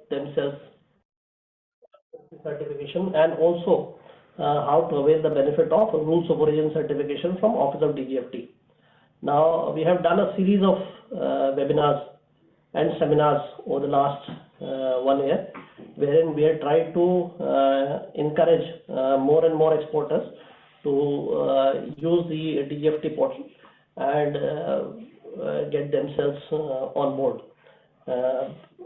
themselves certification, and also how to avail the benefit of rules of origin certification from Office of DGFT. Now, we have done a series of webinars and seminars over the last 1 year, wherein we have tried to encourage more and more exporters to use the DGFT portal and get themselves on board.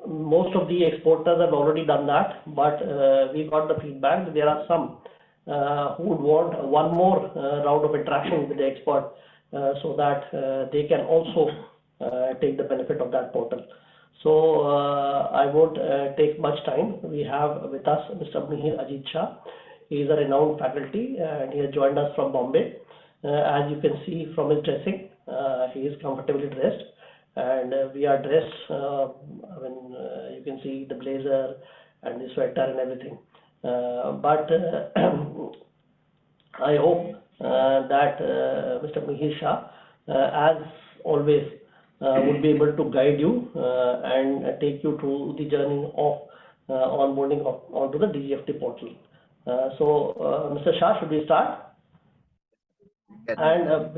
Most of the exporters have already done that, but we got the feedback that there are some who would want one more round of interaction with the expert so that they can also take the benefit of that portal. So I won't take much time. We have with us Mr. Mihir Ajit Shah. He is a renowned faculty and he has joined us from Bombay. As you can see from his dressing, he is comfortably dressed, and we are dressed. You can see the blazer and the sweater and everything. But I hope that Mr. Mihir Shah, as always, would be able to guide you and take you through the journey of onboarding onto the DGFT portal. Mr. Shah, should we start? Yes. And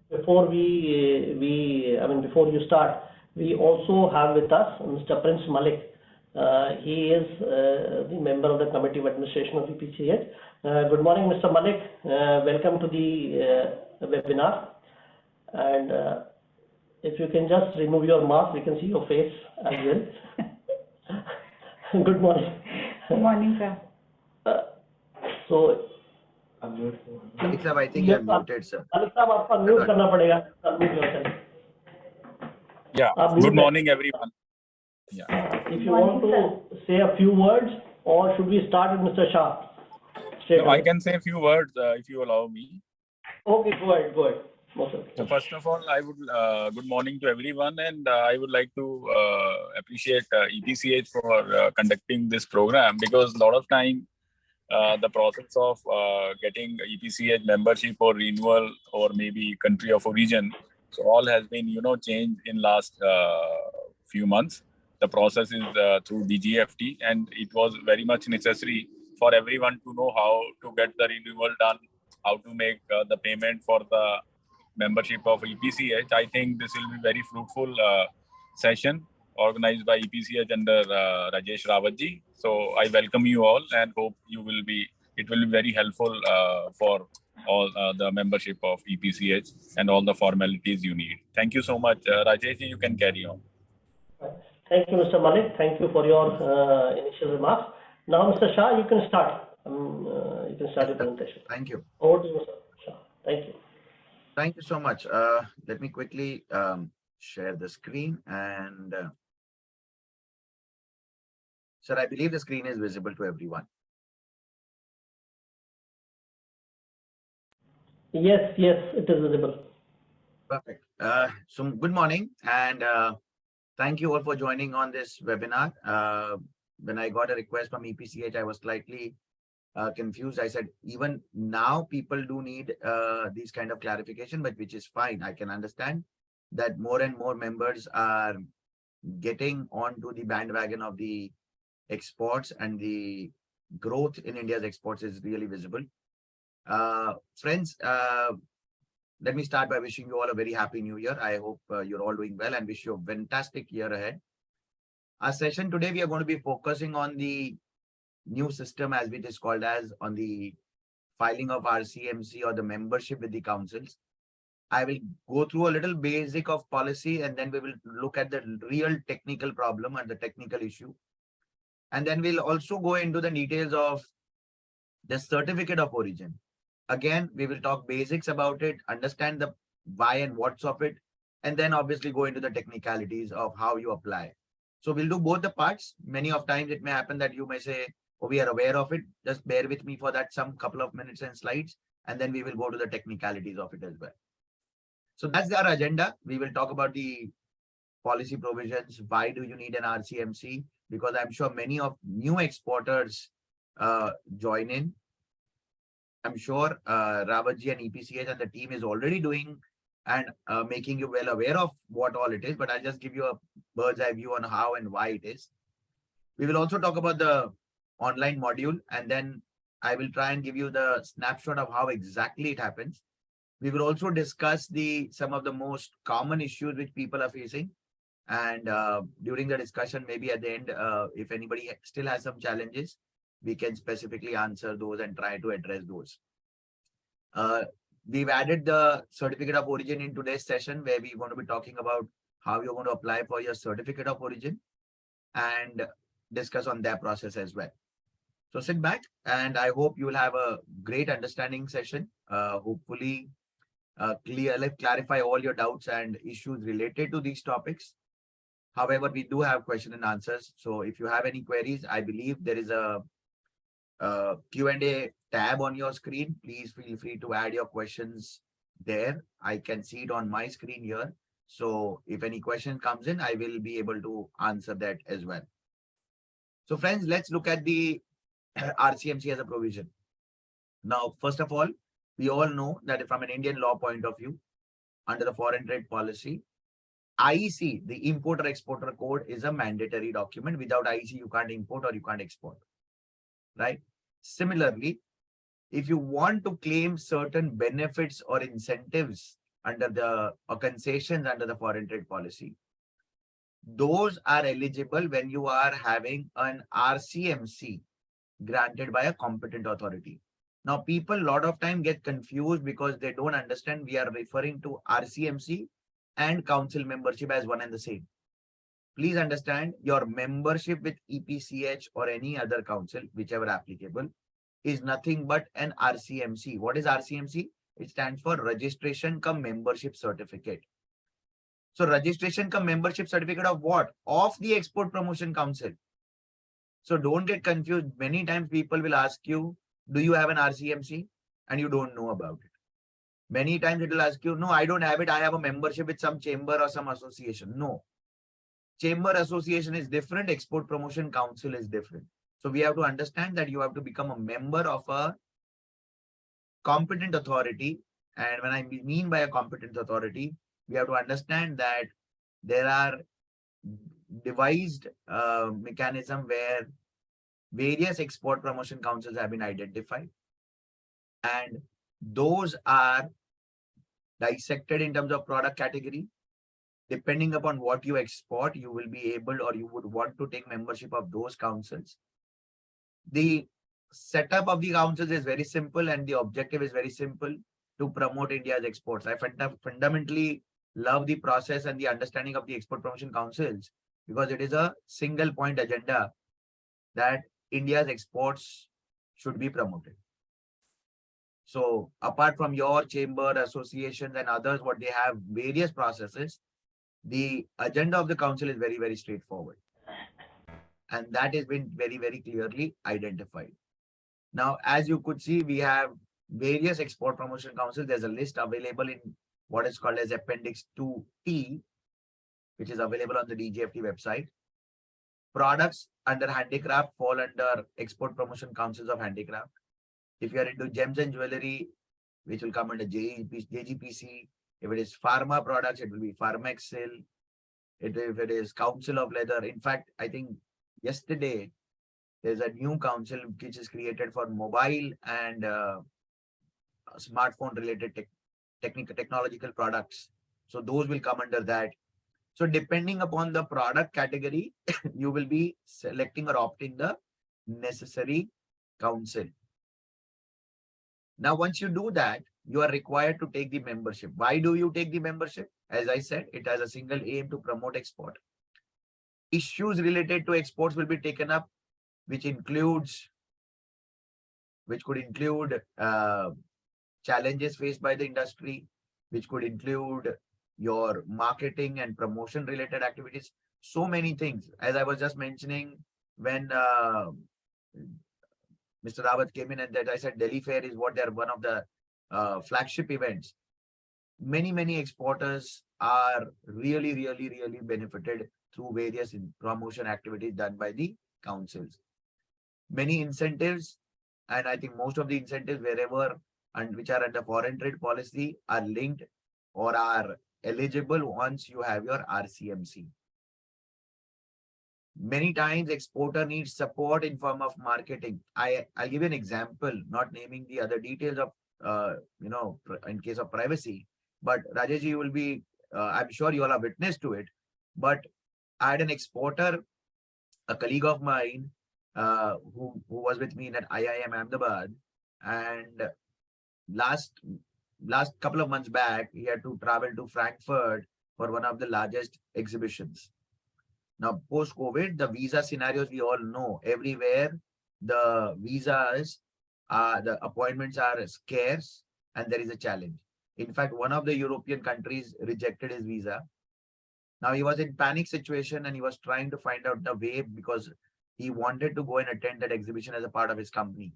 before you start, we also have with us Mr. Prince Malik. He is the member of the Committee of Administration of EPCH. Good morning, Mr. Malik. Welcome to the webinar. And if you can just remove your mask, we can see your face as well. Good morning. Good morning, sir. Malik sir, I think you are muted, sir. Malik sir, आपको unmute करना पड़ेगा. Unmute yourself. Yeah. Good morning, everyone. Yeah. If you want to say a few words, or should we start with Mr. Shah? No, I can say a few words if you allow me. Okay, go ahead. So first of all, I would good morning to everyone, and I would like to appreciate EPCH for conducting this program, because a lot of time the process of getting EPCH membership or renewal or maybe country of origin, so all has been changed in last few months. The process is through DGFT, and it was very much necessary for everyone to know how to get the renewal done, how to make the payment for the membership of EPCH. I think this will be very fruitful session organized by EPCH under Rajesh Rawatji. So I welcome you all and hope it will be very helpful for all the membership of EPCH and all the formalities you need. Thank you so much. Rajesh, you can carry on. Thank you, Mr. Malik. Thank you for your initial remarks. Now, Mr. Shah, you can start. You can start your presentation. Thank you. Over to you, Mr. Shah. Thank you. Thank you so much. Let me quickly share the screen. And sir, I believe the screen is visible to everyone. Yes, it is visible. Perfect. So good morning, and thank you all for joining on this webinar. When I got a request from EPCH, I was slightly confused. I said, even now people do need these kind of clarification, but which is fine. I can understand that more and more members are getting onto the bandwagon of the exports, and the growth in India's exports is really visible. Friends, let me start by wishing you all a very happy new year. I hope you're all doing well and wish you a fantastic year ahead. Our session today, we are going to be focusing on the new system, as it is called as, on the filing of RCMC or the membership with the councils. I will go through a little basic of policy, and then we will look at the real technical problem and the technical issue. And then we'll also go into the details of the certificate of origin. Again, we will talk basics about it, understand the why and what's of it, and then obviously go into the technicalities of how you apply. So we'll do both the parts. Many of times it may happen that you may say, oh, we are aware of it. Just bear with me for that some couple of minutes and slides, and then we will go to the technicalities of it as well. So that's our agenda. We will talk about the policy provisions. Why do you need an RCMC? Because I'm sure many of new exporters join in. I'm sure Rawatji and EPCH and the team is already doing and making you well aware of what all it is, but I'll just give you a bird's eye view on how and why it is. We will also talk about the online module, and then I will try and give you the snapshot of how exactly it happens. We will also discuss some of the most common issues which people are facing. And during the discussion, maybe at the end, if anybody still has some challenges, we can specifically answer those and try to address those. We've added the certificate of origin in today's session, where we're going to be talking about how you're going to apply for your certificate of origin and discuss on that process as well. So sit back, and I hope you will have a great understanding session. Hopefully, clarify all your doubts and issues related to these topics. However, we do have question and answers. So if you have any queries, I believe there is a Q&A tab on your screen. Please feel free to add your questions there. I can see it on my screen here. So if any question comes in, I will be able to answer that as well. So friends, let's look at the RCMC as a provision. Now, first of all, we all know that from an Indian law point of view, under the foreign trade policy, IEC, the Importer Exporter Code, is a mandatory document. Without IEC, you can't import or you can't export, right? Similarly, if you want to claim certain benefits or incentives under or concessions under the foreign trade policy, those are eligible when you are having an RCMC granted by a competent authority. Now, people a lot of time get confused because they don't understand we are referring to RCMC and council membership as one and the same. Please understand, your membership with EPCH or any other council, whichever applicable, is nothing but an RCMC. What is RCMC? It stands for Registration cum Membership Certificate. So registration cum membership certificate of what? Of the Export Promotion Council. So don't get confused. Many times people will ask you, do you have an RCMC? And you don't know about it. Many times it will ask you, no, I don't have it. I have a membership with some chamber or some association. No. Chamber association is different. Export Promotion Council is different. So we have to understand that you have to become a member of a competent authority. And when I mean by a competent authority, we have to understand that there are devised mechanism where various export promotion councils have been identified, and those are dissected in terms of product category. Depending upon what you export, you will be able or you would want to take membership of those councils. The setup of the councils is very simple and the objective is very simple: to promote India's exports. I fundamentally love the process and the understanding of the export promotion councils because it is a single point agenda that India's exports should be promoted. So apart from your chamber, associations and others, what they have various processes, the agenda of the council is very, very straightforward. And that has been very, very clearly identified. Now, as you could see, we have various export promotion councils. There's a list available in what is called as Appendix 2T, which is available on the DGFT website. Products under handicraft fall under export promotion councils of handicraft. If you are into gems and jewelry, which will come under JGPC. If it is pharma products, it will be Pharmexil. If it is Council of Leather. In fact, I think yesterday there's a new council which is created for mobile and smartphone related technological products. So those will come under that. So depending upon the product category, you will be selecting or opting the necessary council. Now, once you do that, you are required to take the membership. Why do you take the membership? As I said, it has a single aim to promote export. Issues related to exports will be taken up, which could include challenges faced by the industry, which could include your marketing and promotion related activities. So many things. As I was just mentioning, when Mr. Rawat came in and that I said Delhi Fair is what they're one of the flagship events. Many exporters are really benefited through various promotion activities done by the councils. Many incentives, and I think most of the incentives wherever and which are under foreign trade policy are linked or are eligible once you have your RCMC. Many times exporter needs support in form of marketing. I'll give you an example, not naming the other details of, in case of privacy, but Rajesh, you will be, I'm sure you all are witness to it, but I had an exporter, a colleague of mine, who was with me in at IIM Ahmedabad, and last last couple of months back, he had to travel to Frankfurt for one of the largest exhibitions. Now, post-COVID, the visa scenarios we all know everywhere, the visas, the appointments are scarce and there is a challenge. In fact, one of the European countries rejected his visa. Now he was in panic situation and he was trying to find out the way because he wanted to go and attend that exhibition as a part of his company.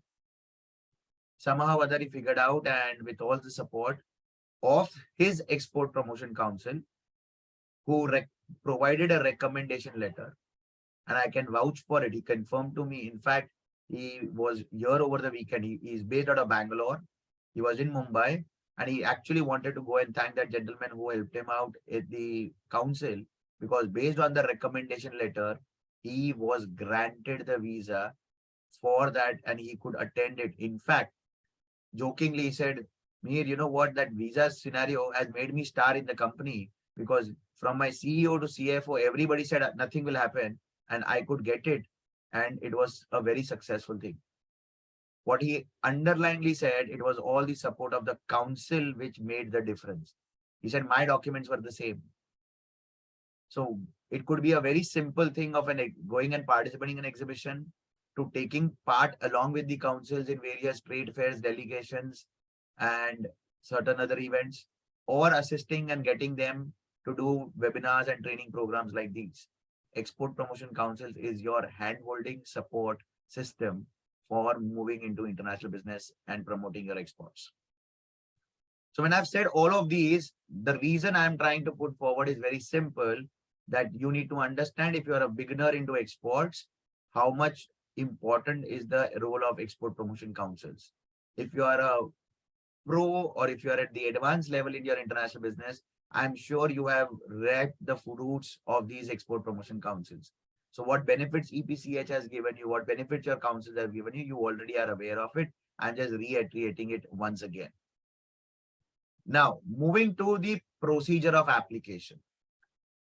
Somehow or other he figured out, and with all the support of his export promotion council, who provided a recommendation letter, and I can vouch for it. He confirmed to me. In fact, he was here over the weekend. He is based out of Bangalore. He was in Mumbai, and he actually wanted to go and thank that gentleman who helped him out at the council, because based on the recommendation letter, he was granted the visa for that and he could attend it. In fact, jokingly he said, Mir, you know what, that visa scenario has made me star in the company, because from my CEO to CFO, everybody said nothing will happen and I could get it. And it was a very successful thing. What he underlinedly said, it was all the support of the council which made the difference. He said, my documents were the same. So it could be a very simple thing of going and participating in an exhibition, to taking part along with the councils in various trade fairs, delegations, and certain other events, or assisting and getting them to do webinars and training programs like these. Export Promotion Councils is your hand-holding support system for moving into international business and promoting your exports. So when I've said all of these, the reason I'm trying to put forward is very simple, that you need to understand, if you are a beginner into exports, how much important is the role of export promotion councils. If you are a pro, or if you are at the advanced level in your international business, I'm sure you have read the fruits of these export promotion councils. So what benefits EPCH has given you, what benefits your councils have given you, you already are aware of it. I'm just reiterating it once again. Now, moving to the procedure of application.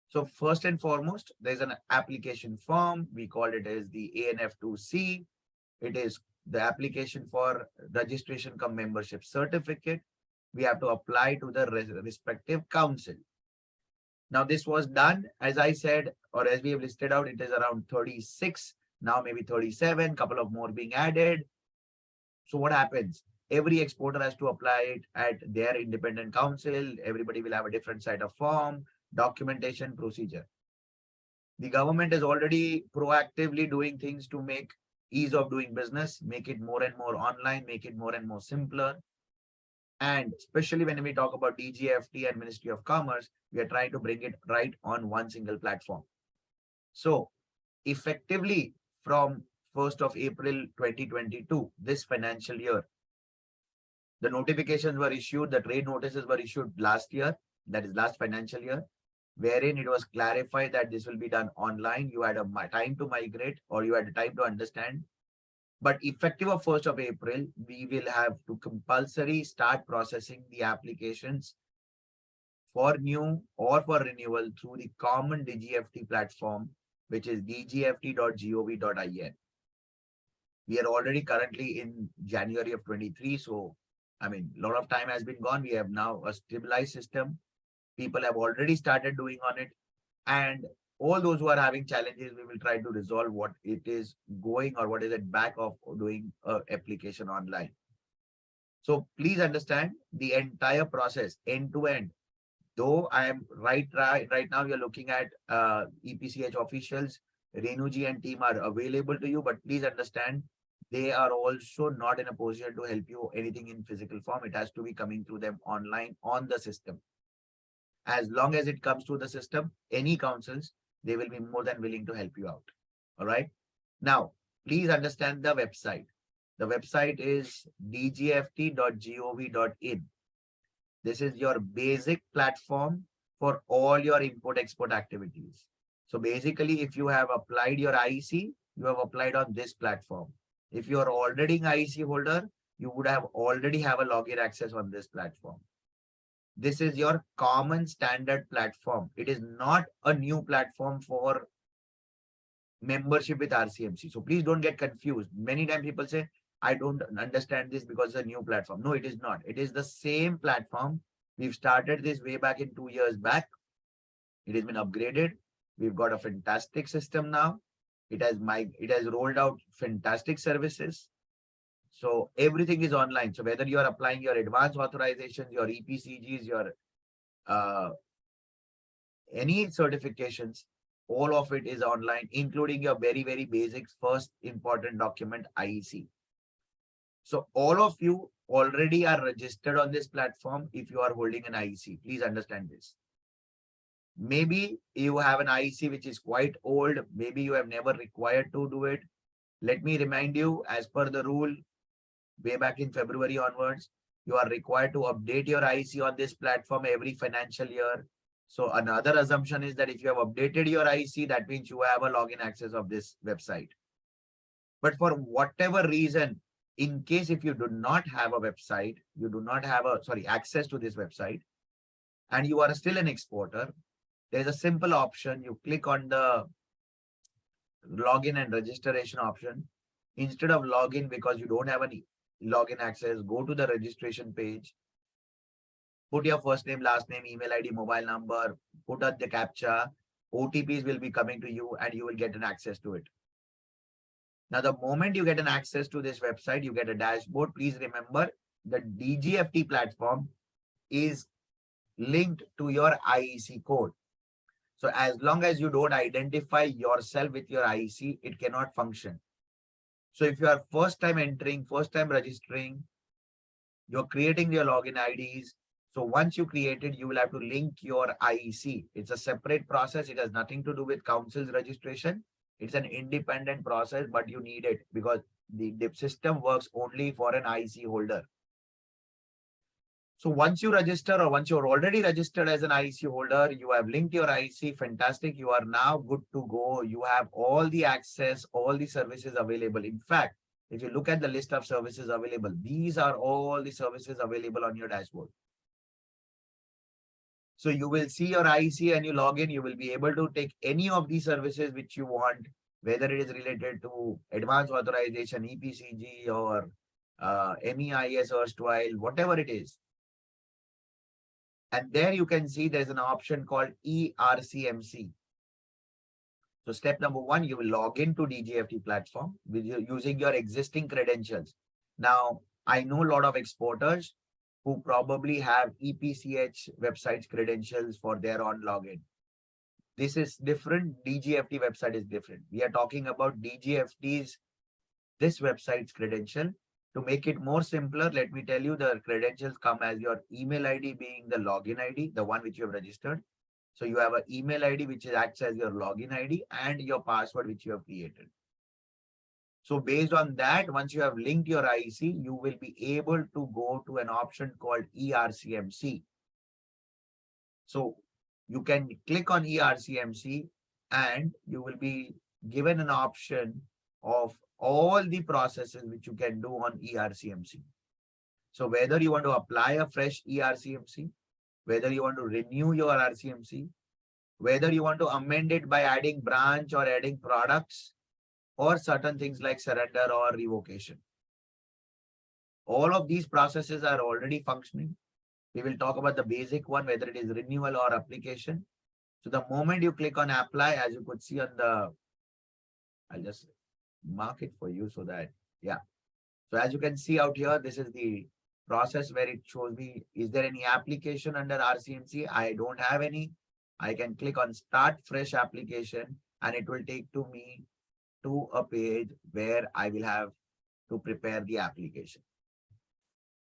So first and foremost, there's an application form. We call it as the ANF2C. It is the application for registration cum membership certificate. We have to apply to the respective council. Now this was done, as I said, or as we have listed out, it is around 36, now maybe 37, couple of more being added. So what happens? Every exporter has to apply it at their independent council. Everybody will have a different set of form, documentation, procedure. The government is already proactively doing things to make ease of doing business, make it more and more online, make it more and more simpler. And especially when we talk about DGFT and Ministry of Commerce, we are trying to bring it right on one single platform. So effectively from 1st of April 2022, this financial year, the notifications were issued, the trade notices were issued last year, that is last financial year, wherein it was clarified that this will be done online. You had a time to migrate, or you had a time to understand. But effective of 1st of April, we will have to compulsory start processing the applications for new or for renewal through the common DGFT platform, which is dgft.gov.in. We are already currently in January of 23. So, I mean, a lot of time has been gone. We have now a stabilized system. People have already started doing on it. And all those who are having challenges, we will try to resolve what it is going, or what is at back of doing an application online. So please understand the entire process end to end. Though I am right now, we are looking at EPCH officials, Renuji and team are available to you, but please understand, they are also not in a position to help you anything in physical form. It has to be coming through them online on the system. As long as it comes to the system, any councils, they will be more than willing to help you out. All right. Now, please understand the website. The website is dgft.gov.in. This is your basic platform for all your import-export activities. So basically, if you have applied your IC, you have applied on this platform. If you are already an IC holder, you would have already have a login access on this platform. This is your common standard platform. It is not a new platform for membership with RCMC. So please don't get confused. Many times people say, I don't understand this because it's a new platform. No, it is not. It is the same platform. We've started this way back in 2 years back. It has been upgraded. We've got a fantastic system now. It has rolled out fantastic services. So everything is online. So whether you are applying your advanced authorizations, your EPCGs, your any certifications, all of it is online, including your very, very basic first important document, IEC. So all of you already are registered on this platform if you are holding an IEC. Please understand this. Maybe you have an IEC which is quite old. Maybe you have never required to do it. Let me remind you, as per the rule, way back in February onwards, you are required to update your IEC on this platform every financial year. So another assumption is that if you have updated your IEC, that means you have a login access of this website. But for whatever reason, in case if you do not have a website, you do not have access to this website, and you are still an exporter, there's a simple option. You click on the login and registration option. Instead of login, because you don't have any login access, go to the registration page, put your first name, last name, email ID, mobile number, put out the CAPTCHA, OTPs will be coming to you and you will get an access to it. Now, the moment you get an access to this website, you get a dashboard. Please remember the DGFT platform is linked to your IEC code. So as long as you don't identify yourself with your IEC, it cannot function. So if you are first time entering, first time registering, you're creating your login IDs. So once you create it, you will have to link your IEC. It's a separate process. It has nothing to do with council's registration. It's an independent process, but you need it because the system works only for an IEC holder. So once you register, or once you're already registered as an IEC holder, you have linked your IEC, fantastic. You are now good to go. You have all the access, all the services available. In fact, if you look at the list of services available, these are all the services available on your dashboard. So you will see your IEC and you log in, you will be able to take any of these services which you want, whether it is related to advanced authorization, EPCG, or MEIS erstwhile, whatever it is. And there you can see there's an option called RCMC. So step number 1, you will log into DGFT platform using your existing credentials. Now, I know a lot of exporters who probably have EPCH websites credentials for their own login. This is different. DGFT website is different. We are talking about DGFT's, this website's credential. To make it more simpler, let me tell you the credentials come as your email ID being the login ID, the one which you have registered. So you have an email ID which acts as your login ID and your password which you have created. So based on that, once you have linked your IEC, you will be able to go to an option called RCMC. So you can click on RCMC and you will be given an option of all the processes which you can do on RCMC. So whether you want to apply a fresh RCMC, whether you want to renew your RCMC, whether you want to amend it by adding branch or adding products, or certain things like surrender or revocation. All of these processes are already functioning. We will talk about the basic one, whether it is renewal or application. So the moment you click on apply, as you could see on the, I'll just mark it for you so that, yeah. So as you can see out here, this is the process where it shows me, is there any application under RCMC? I don't have any. I can click on start fresh application and it will take to me to a page where I will have to prepare the application.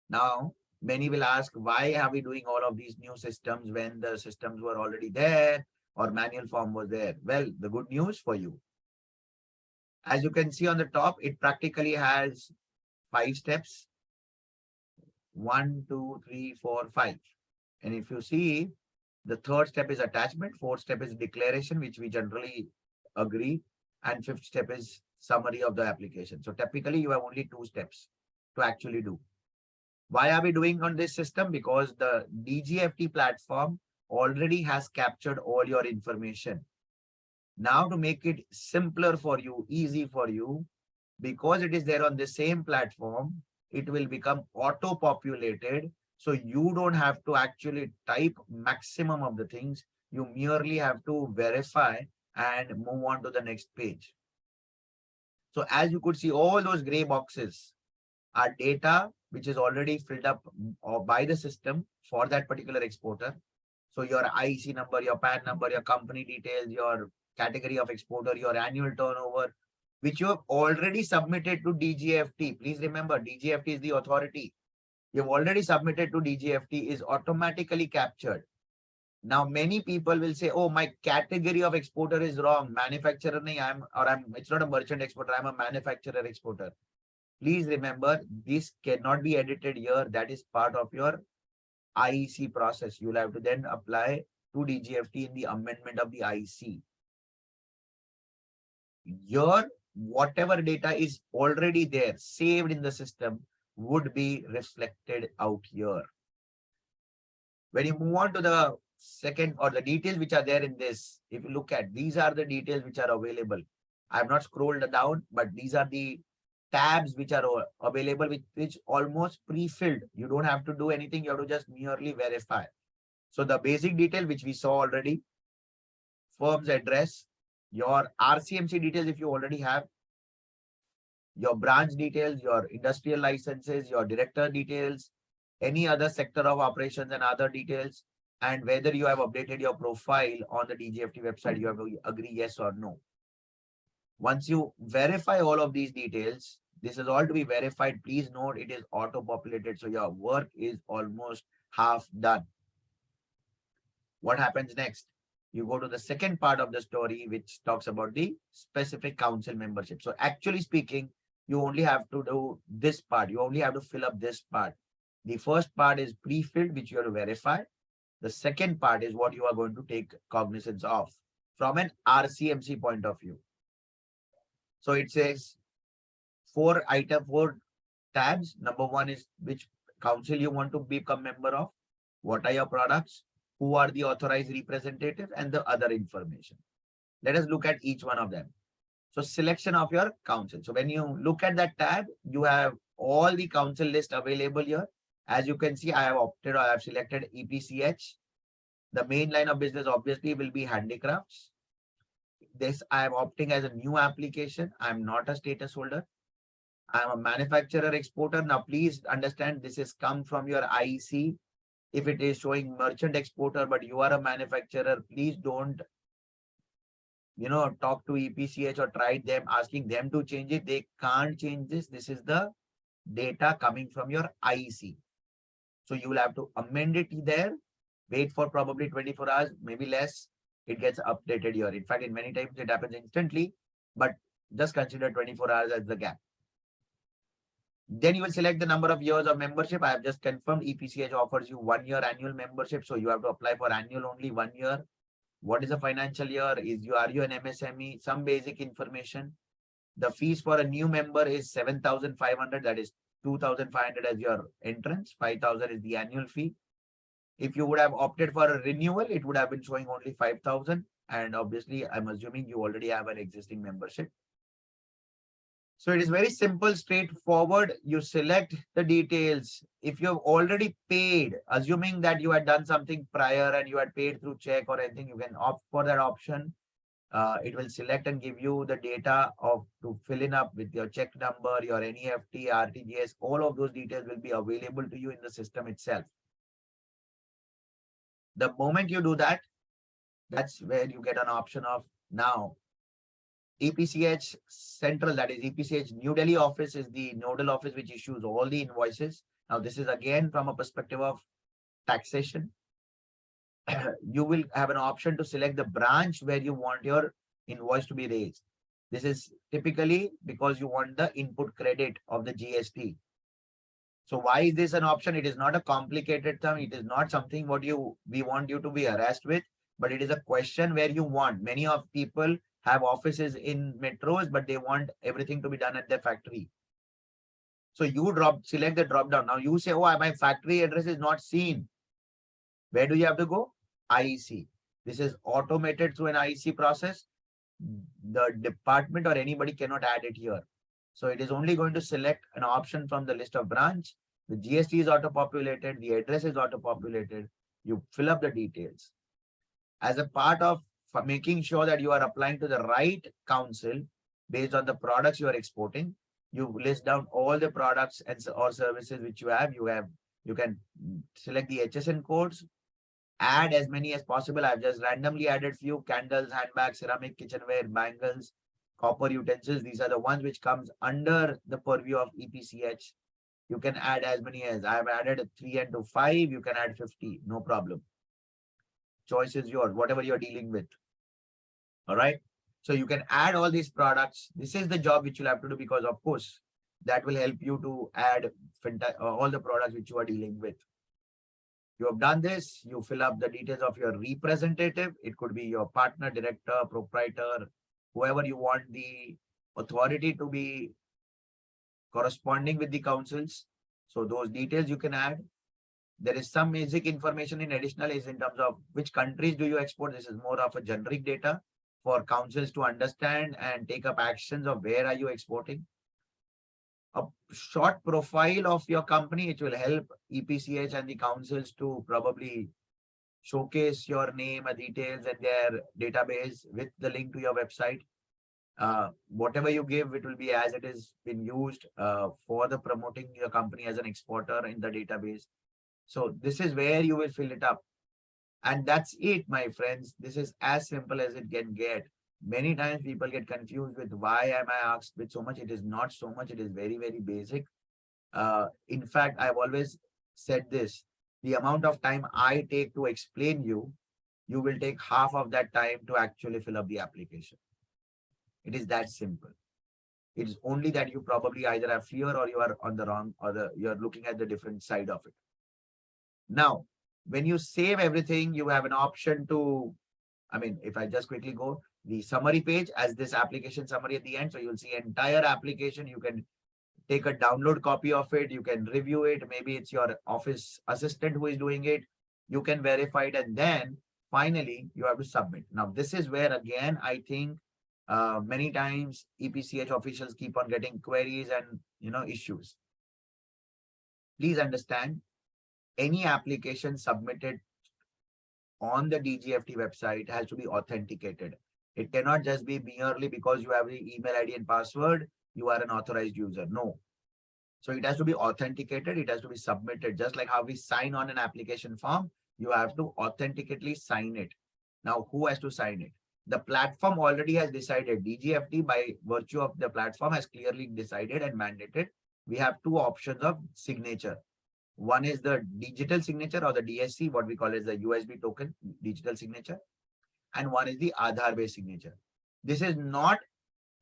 Now, many will ask, why are we doing all of these new systems when the systems were already there or manual form was there? Well, the good news for you, as you can see on the top, it practically has 5 steps. 1, 2, 3, 4, 5. And if you see, The third step is attachment. Fourth step is declaration, which we generally agree. And fifth step is summary of the application. So typically you have only 2 steps to actually do. Why are we doing on this system? Because the DGFT platform already has captured all your information. Now to make it simpler for you, easy for you, because it is there on the same platform, it will become auto-populated. So you don't have to actually type maximum of the things. You merely have to verify and move on to the next page. So as you could see, all those gray boxes are data which is already filled up by the system for that particular exporter. So your IC number, your PAN number, your company details, your category of exporter, your annual turnover, which you have already submitted to DGFT. Please remember, DGFT is the authority. You've already submitted to DGFT, is automatically captured. Now, many people will say, oh, my category of exporter is wrong. Manufacturer, it's not a merchant exporter, I'm a manufacturer exporter. Please remember, this cannot be edited here. That is part of your IEC process. You'll have to then apply to DGFT in the amendment of the IEC. Here, whatever data is already there, saved in the system, would be reflected out here. When you move on to the second or the details which are there in this, if you look at, these are the details which are available. I have not scrolled down, but these are the tabs which are available, which almost pre-filled. You don't have to do anything. You have to just merely verify. So the basic detail which we saw already, firm's address, your RCMC details if you already have, your branch details, your industrial licenses, your director details, any other sector of operations and other details, and whether you have updated your profile on the DGFT website, you have to agree yes or no. Once you verify all of these details, this is all to be verified. Please note it is auto-populated, so your work is almost half done. What happens next? You go to the second part of the story, which talks about the specific council membership. So actually speaking, you only have to do this part. You only have to fill up this part. The first part is pre-filled, which you have to verify. The second part is what you are going to take cognizance of from an RCMC point of view. So it says 4 tabs. Number 1 is which council you want to become member of, what are your products, who are the authorized representative, and the other information. Let us look at each one of them. So selection of your council. So when you look at that tab, you have all the council list available here. As you can see, I have opted or I have selected EPCH. The main line of business obviously will be handicrafts. This I am opting as a new application. I am not a status holder. I am a manufacturer exporter. Now, please understand this has come from your IEC. If it is showing merchant exporter, but you are a manufacturer, please don't, talk to EPCH or try them, asking them to change it. They can't change this. This is the data coming from your IEC. So you will have to amend it there. Wait for probably 24 hours, maybe less. It gets updated here. In fact, in many times it happens instantly, but just consider 24 hours as the gap. Then you will select the number of years of membership. I have just confirmed EPCH offers you 1 year annual membership. So you have to apply for annual only 1 year. What is a financial year? Are you an MSME? Some basic information. The fees for a new member is 7,500. That is 2,500 as your entrance. 5,000 is the annual fee. If you would have opted for a renewal, it would have been showing only 5,000. And obviously, I'm assuming you already have an existing membership. So it is very simple, straightforward. You select the details. If you have already paid, assuming that you had done something prior and you had paid through check or anything, you can opt for that option. It will select and give you the data to fill in up with your check number, your NEFT, RTGS. All of those details will be available to you in the system itself. The moment you do that, that's where you get an option of now EPCH Central, that is EPCH New Delhi office, is the nodal office which issues all the invoices. Now, this is again from a perspective of taxation. You will have an option to select the branch where you want your invoice to be raised. This is typically because you want the input credit of the GST. So why is this an option? It is not a complicated term. It is not something what we want you to be harassed with, but it is a question where you want. Many of people have offices in metros, but they want everything to be done at their factory. So you select the drop down. Now you say, oh, my factory address is not seen. Where do you have to go? IEC. This is automated through an IEC process. The department or anybody cannot add it here. So it is only going to select an option from the list of branch. The GST is auto-populated. The address is auto-populated. You fill up the details. As a part of making sure that you are applying to the right council based on the products you are exporting, you list down all the products and or services which you have. You can select the HSN codes, add as many as possible. I've just randomly added few: candles, handbags, ceramic, kitchenware, bangles, copper utensils. These are the ones which comes under the purview of EPCH. You can add as many as I have added 3 and to 5. You can add 50, no problem. Choice is yours, whatever you're dealing with. All right. So you can add all these products. This is the job which you'll have to do, because of course that will help you to add all the products which you are dealing with. You have done this, you fill up the details of your representative. It could be your partner, director, proprietor, whoever you want the authority to be corresponding with the councils. So those details you can add. There is some basic information in additional is in terms of which countries do you export. This is more of a generic data for councils to understand and take up actions of where are you exporting. A short profile of your company, it will help EPCH and the councils to probably showcase your name and details and their database with the link to your website. Whatever you give, it will be as it is been used for the promoting your company as an exporter in the database. So this is where you will fill it up. And that's it, my friends. This is as simple as it can get. Many times people get confused with why am I asked with so much. It is not so much. It is very, very basic. In fact, I've always said this. The amount of time I take to explain you will take half of that time to actually fill up the application. It is that simple. It is only that you probably either have fear or you are on the wrong or you're looking at the different side of it. Now, when you save everything, you have an option to, if I just quickly go, the summary page as this application summary at the end. So you'll see entire application. You can take a download copy of it. You can review it. Maybe it's your office assistant who is doing it. You can verify it. And then finally, you have to submit. Now, this is where, again, I think many times EPCH officials keep on getting queries and, issues. Please understand, any application submitted on the DGFT website has to be authenticated. It cannot just be merely because you have the email ID and password, you are an authorized user. No. So it has to be authenticated. It has to be submitted. Just like how we sign on an application form, you have to authenticately sign it. Now, who has to sign it? The platform already has decided. DGFT, by virtue of the platform, has clearly decided and mandated. We have two options of signature. One is the digital signature or the DSC, what we call as the USB token, digital signature. And one is the Aadhaar-based signature. This is not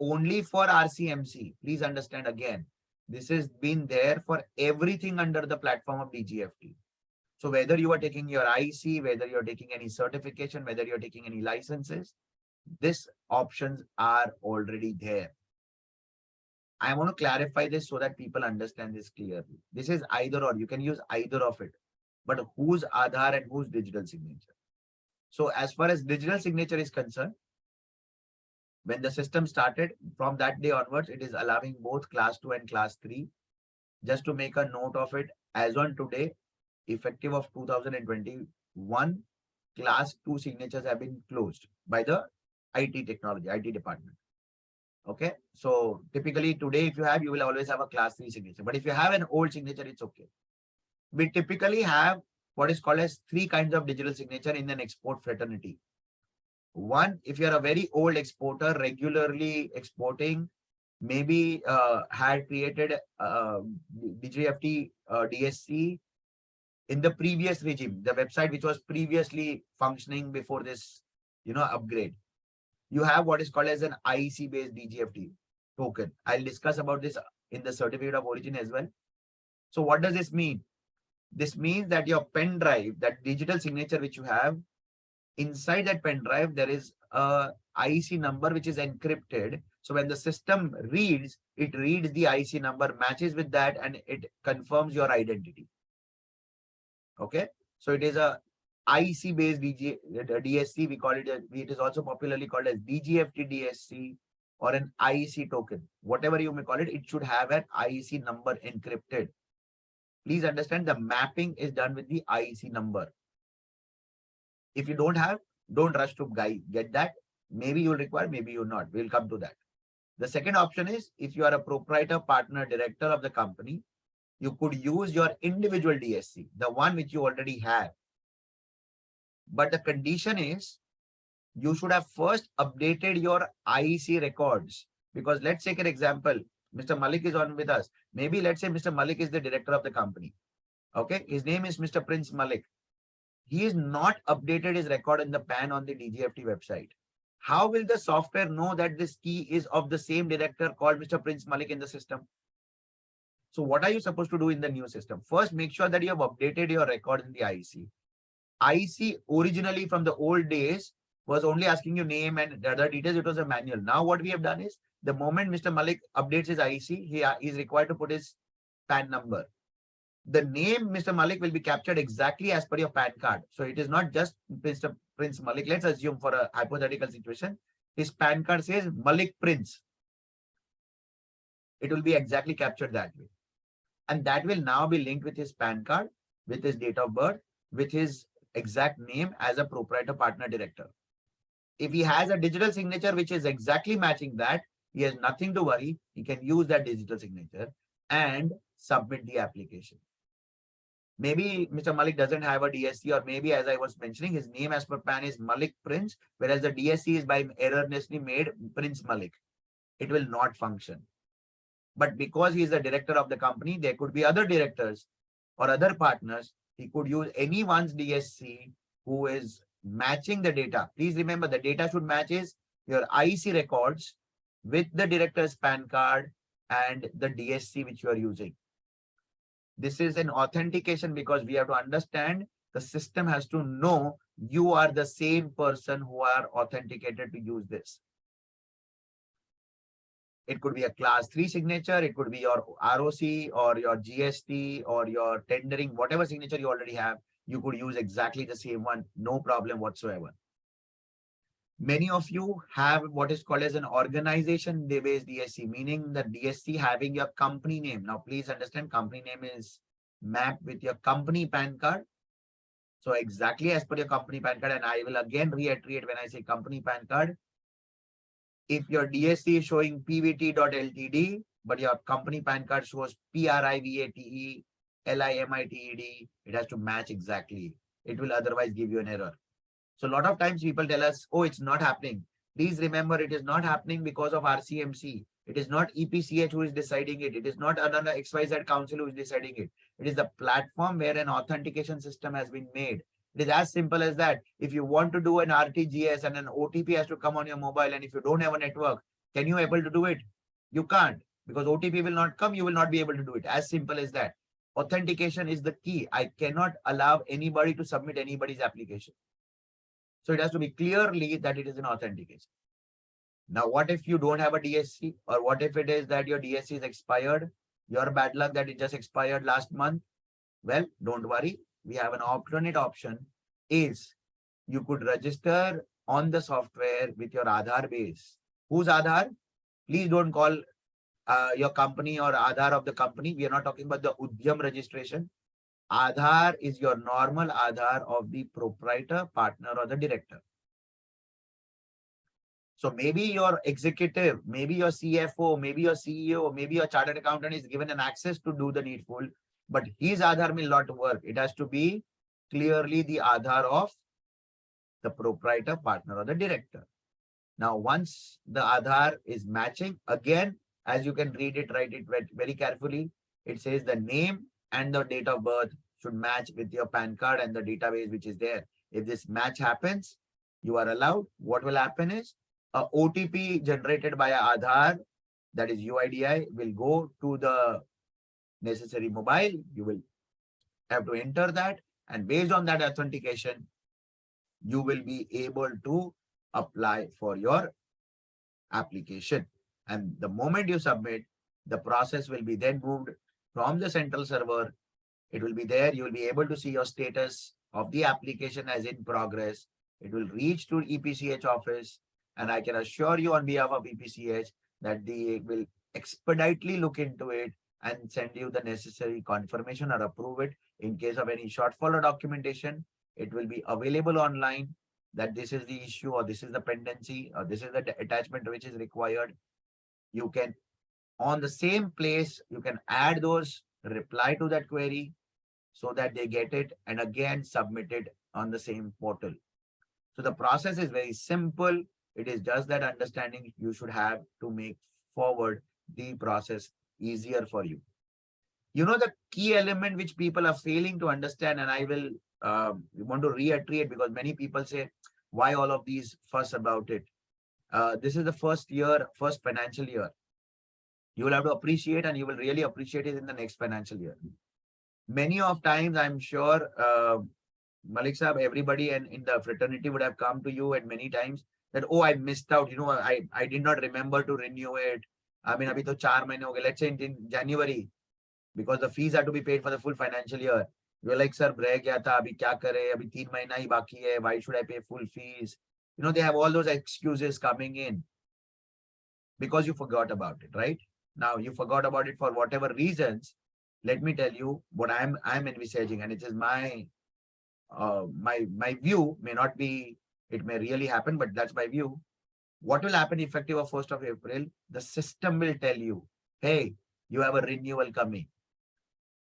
only for RCMC. Please understand again, this has been there for everything under the platform of DGFT. So whether you are taking your IC, whether you're taking any certification, whether you're taking any licenses, these options are already there. I want to clarify this so that people understand this clearly. This is either or. You can use either of it. But whose Aadhaar and whose digital signature? So as far as digital signature is concerned, when the system started, from that day onwards, it is allowing both class 2 and class 3. Just to make a note of it, as on today, effective of 2021, class 2 signatures have been closed by the IT department. Okay. So typically today, if you will always have a class 3 signature. But if you have an old signature, it's okay. We typically have what is called as 3 kinds of digital signature in an export fraternity. One, if you're a very old exporter, regularly exporting, maybe had created DGFT DSC in the previous regime, the website which was previously functioning before this, upgrade. You have what is called as an IEC-based DGFT token. I'll discuss about this in the certificate of origin as well. So what does this mean? This means that your pen drive, that digital signature which you have, inside that pen drive, there is a IC number which is encrypted. So when the system reads, it reads the IC number, matches with that, and it confirms your identity. Okay. So it is a IC based DSC. We call it, it is also popularly called as DGFT DSC or an IC token. Whatever you may call it, it should have an IC number encrypted. Please understand the mapping is done with the IC number. If you don't have, don't rush to get that. Maybe you'll require, maybe you'll not. We'll come to that. The second option is if you are a proprietor, partner, director of the company, you could use your individual DSC, the one which you already have. But the condition is you should have first updated your IEC records. Because let's take an example. Mr. Malik is on with us. Maybe let's say Mr. Malik is the director of the company. Okay. His name is Mr. Prince Malik. He is not updated his record in the PAN on the DGFT website. How will the software know that this key is of the same director called Mr. Prince Malik in the system? So what are you supposed to do in the new system? First, make sure that you have updated your record in the IEC. IEC originally from the old days was only asking you name and the other details. It was a manual. Now what we have done is the moment Mr. Malik updates his IEC, he is required to put his PAN number. The name Mr. Malik will be captured exactly as per your PAN card. So it is not just Mr. Prince Malik. Let's assume for a hypothetical situation, his PAN card says Malik Prince. It will be exactly captured that way. And that will now be linked with his PAN card, with his date of birth, with his exact name as a proprietor, partner, director. If he has a digital signature which is exactly matching that, he has nothing to worry. He can use that digital signature and submit the application. Maybe Mr. Malik doesn't have a DSC, or maybe, as I was mentioning, his name as per PAN is Malik Prince, whereas the DSC is by erroneously made Prince Malik. It will not function. But because he is the director of the company, there could be other directors or other partners. He could use anyone's DSC who is matching the data. Please remember, the data should match is your IEC records with the director's PAN card and the DSC which you are using. This is an authentication because we have to understand the system has to know you are the same person who are authenticated to use this. It could be a class 3 signature. It could be your ROC or your GST or your tendering, whatever signature you already have. You could use exactly the same one. No problem whatsoever. Many of you have what is called as an organization-based DSC, meaning the DSC having your company name. Now, please understand, company name is mapped with your company PAN card. So exactly as per your company PAN card, and I will again reiterate when I say company PAN card, if your DSC is showing pvt.ltd, but your company PAN card shows PRIVATE LIMITED, it has to match exactly. It will otherwise give you an error. So a lot of times people tell us, oh, it's not happening. Please remember, it is not happening because of RCMC. It is not EPCH who is deciding it. It is not another XYZ council who is deciding it. It is the platform where an authentication system has been made. It is as simple as that. If you want to do an RTGS and an OTP has to come on your mobile, and if you don't have a network, can you able to do it? You can't, because OTP will not come. You will not be able to do it. As simple as that. Authentication is the key. I cannot allow anybody to submit anybody's application. So it has to be clearly that it is an authentication. Now, what if you don't have a DSC, or what if it is that your DSC is expired? Your bad luck that it just expired last month. Well, don't worry. We have an alternate option is you could register on the software with your Aadhaar base. Whose Aadhaar? Please don't call your company or Aadhaar of the company. We are not talking about the Udyam registration. Aadhaar is your normal Aadhaar of the proprietor, partner, or the director. So maybe your executive, maybe your CFO, maybe your CEO, maybe your chartered accountant is given an access to do the needful, but his Aadhaar will not work. It has to be clearly the Aadhaar of the proprietor, partner, or the director. Now, once the Aadhaar is matching, again, as you can read it, write it very carefully. It says the name and the date of birth should match with your PAN card and the database which is there. If this match happens, you are allowed. What will happen is a OTP generated by Aadhaar, that is UIDI, will go to the necessary mobile, you will have to enter that, and based on that authentication, you will be able to apply for your application. And the moment you submit, the process will be then moved from the central server. It will be there. You will be able to see your status of the application as in progress. It will reach to EPCH office. And I can assure you on behalf of EPCH that they will expeditely look into it and send you the necessary confirmation or approve it. In case of any shortfall or documentation, it will be available online that this is the issue, or this is the pendency, or this is the attachment which is required. You can, on the same place, you can add those, reply to that query so that they get it and again submit it on the same portal. So the process is very simple. It is just that understanding you should have to make forward the process easier for you. You know, the key element which people are failing to understand, and I will want to reiterate, because many people say, why all of these fuss about it? This is the first financial year. You will have to appreciate, and you will really appreciate it in the next financial year. Many of times, I'm sure, Malik Sahab, everybody and in the fraternity would have come to you and many times that, oh, I missed out. You know, I did not remember to renew it. I mean, abhi to 4 mahine ho gaye. Let's say in January, because the fees are to be paid for the full financial year. You're like, sir, reh gaya tha, abhi kya kare? Abhi 3 mahina hi baki hai. Why should I pay full fees? You know, they have all those excuses coming in because you forgot about it, right? Now, you forgot about it for whatever reasons. Let me tell you what I'm envisaging, and it is my view. May not be, it may really happen, but that's my view. What will happen effective of 1st of April? The system will tell you, hey, you have a renewal coming.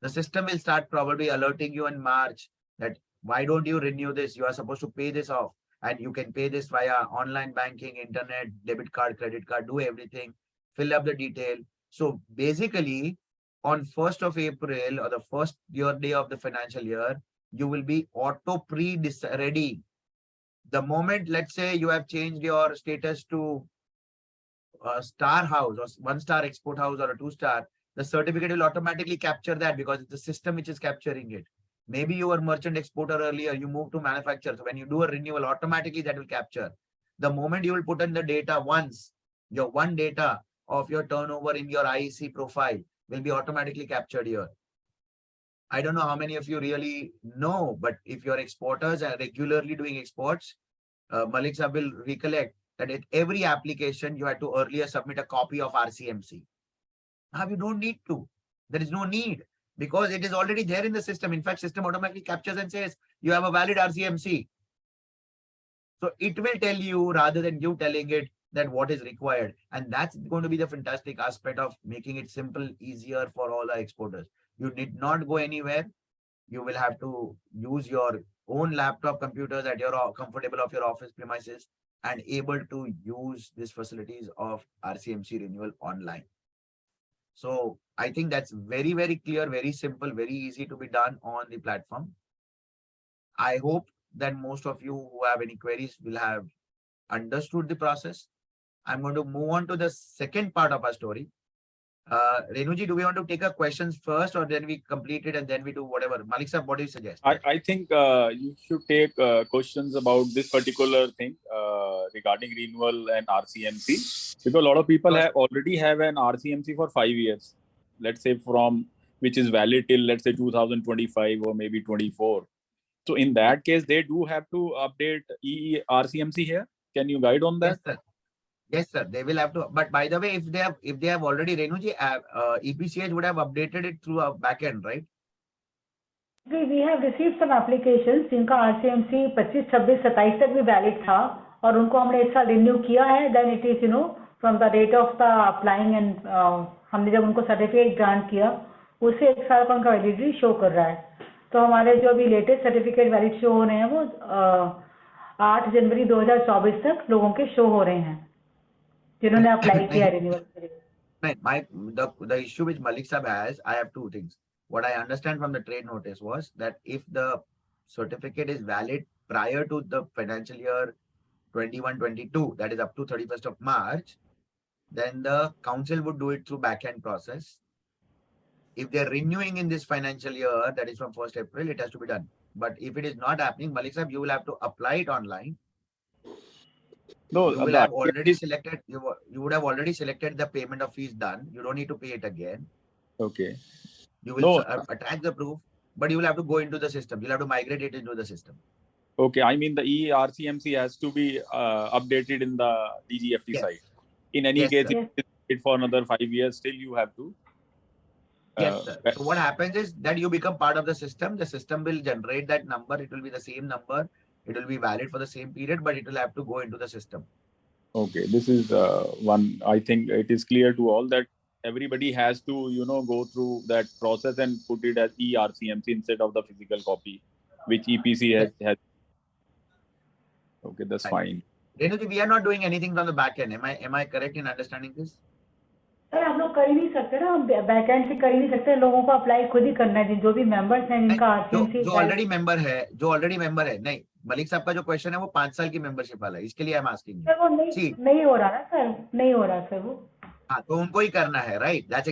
The system will start probably alerting you in March that why don't you renew this? You are supposed to pay this off, and you can pay this via online banking, internet, debit card, credit card, do everything, fill up the detail. So basically, on 1st of April or the first day of the financial year, you will be auto pre-ready. The moment, let's say, you have changed your status to a star house or 1-star export house or a 2-star, the certificate will automatically capture that because it's the system which is capturing it. Maybe you were merchant exporter earlier, you moved to manufacturer. So when you do a renewal, automatically that will capture. The moment you will put in the data once, your one data of your turnover in your IEC profile will be automatically captured here. I don't know how many of you really know, but if your exporters are regularly doing exports, Malik Sahab will recollect that at every application, you had to earlier submit a copy of RCMC. Now you don't need to. There is no need because it is already there in the system. In fact, system automatically captures and says, you have a valid RCMC. So it will tell you rather than you telling it that what is required. And that's going to be the fantastic aspect of making it simple, easier for all our exporters. You did not go anywhere. You will have to use your own laptop computers at your comfortable of your office premises and able to use these facilities of RCMC renewal online. So I think that's very, very clear, very simple, very easy to be done on the platform. I hope that most of you who have any queries will have understood the process. I'm going to move on to the second part of our story. Renuji, do we want to take our questions first or then we complete it and then we do whatever? Malik Sahab, what do you suggest? I think you should take questions about this particular thing regarding renewal and RCMC, because a lot of people already have an RCMC for 5 years, let's say from which is valid till, let's say, 2025 or maybe 24. So in that case, they do have to update RCMC here. Can you guide on that? Yes, sir. Yes, sir. They will have to. But by the way, if they have already, Renuji, EPCH would have updated it through a backend, right? We have received some applications जिनका RCMC 25, 26, 27 तक भी valid था और उनको हमने इस साल renew किया है. Then it is, from the date of the applying and हमने जब उनको certificate grant किया, उससे 1 साल का उनका validity show कर रहा है. तो हमारे जो अभी latest certificate valid show हो रहे हैं वो 8 जनवरी 2024 तक लोगों के show हो रहे हैं जिन्होंने apply किया renewal के लिए. The issue which Malik Sahab has, I have two things. What I understand from the trade notice was that if the certificate is valid prior to the financial year 21-22, that is up to 31st of March, then the council would do it through back-end process. if they're renewing in this financial year, that is from 1st April, it has to be done. But if it is not happening, Malik Sahib, you will have to apply it online. No, You will the have already is selected, you would have already selected the payment of fees done. You don't need to pay it again. okay. You will No, attach the proof, but you will have to go into the system. You'll have to migrate it into the system. okay. I mean, the ERCMC has to be updated in the DGFT Yes. site. In any Yes, case, sir. if it's it for another 5 years, still you have to. Yes, sir. So what happens is that you become part of the system. The system will generate that number. It will be the same number. It will be valid for the same period, but it will have to go into the system. Okay, this is one. I think it is clear to all that everybody has to, go through that process and put it as ERCMC instead of the physical copy, which EPC has. Okay, that's fine. Renuji, we are not doing anything from the back end. Am I correct in understanding this? Sir हम लोग कर ही नहीं सकते ना, हम backend से कर ही नहीं सकते, लोगों को अप्लाई खुद ही करना है, जो भी मेंबर्स हैं जिनका आरसीएमसी जो ऑलरेडी मेंबर है, नहीं, मलिक साहब का जो क्वेश्चन है वो 5 साल की मेंबरशिप वाला है, इसके लिए आई एम आस्किंग। सर वो नहीं हो रहा ना सर, नहीं हो रहा सर वो। हाँ, तो उनको ही करना है, right? That's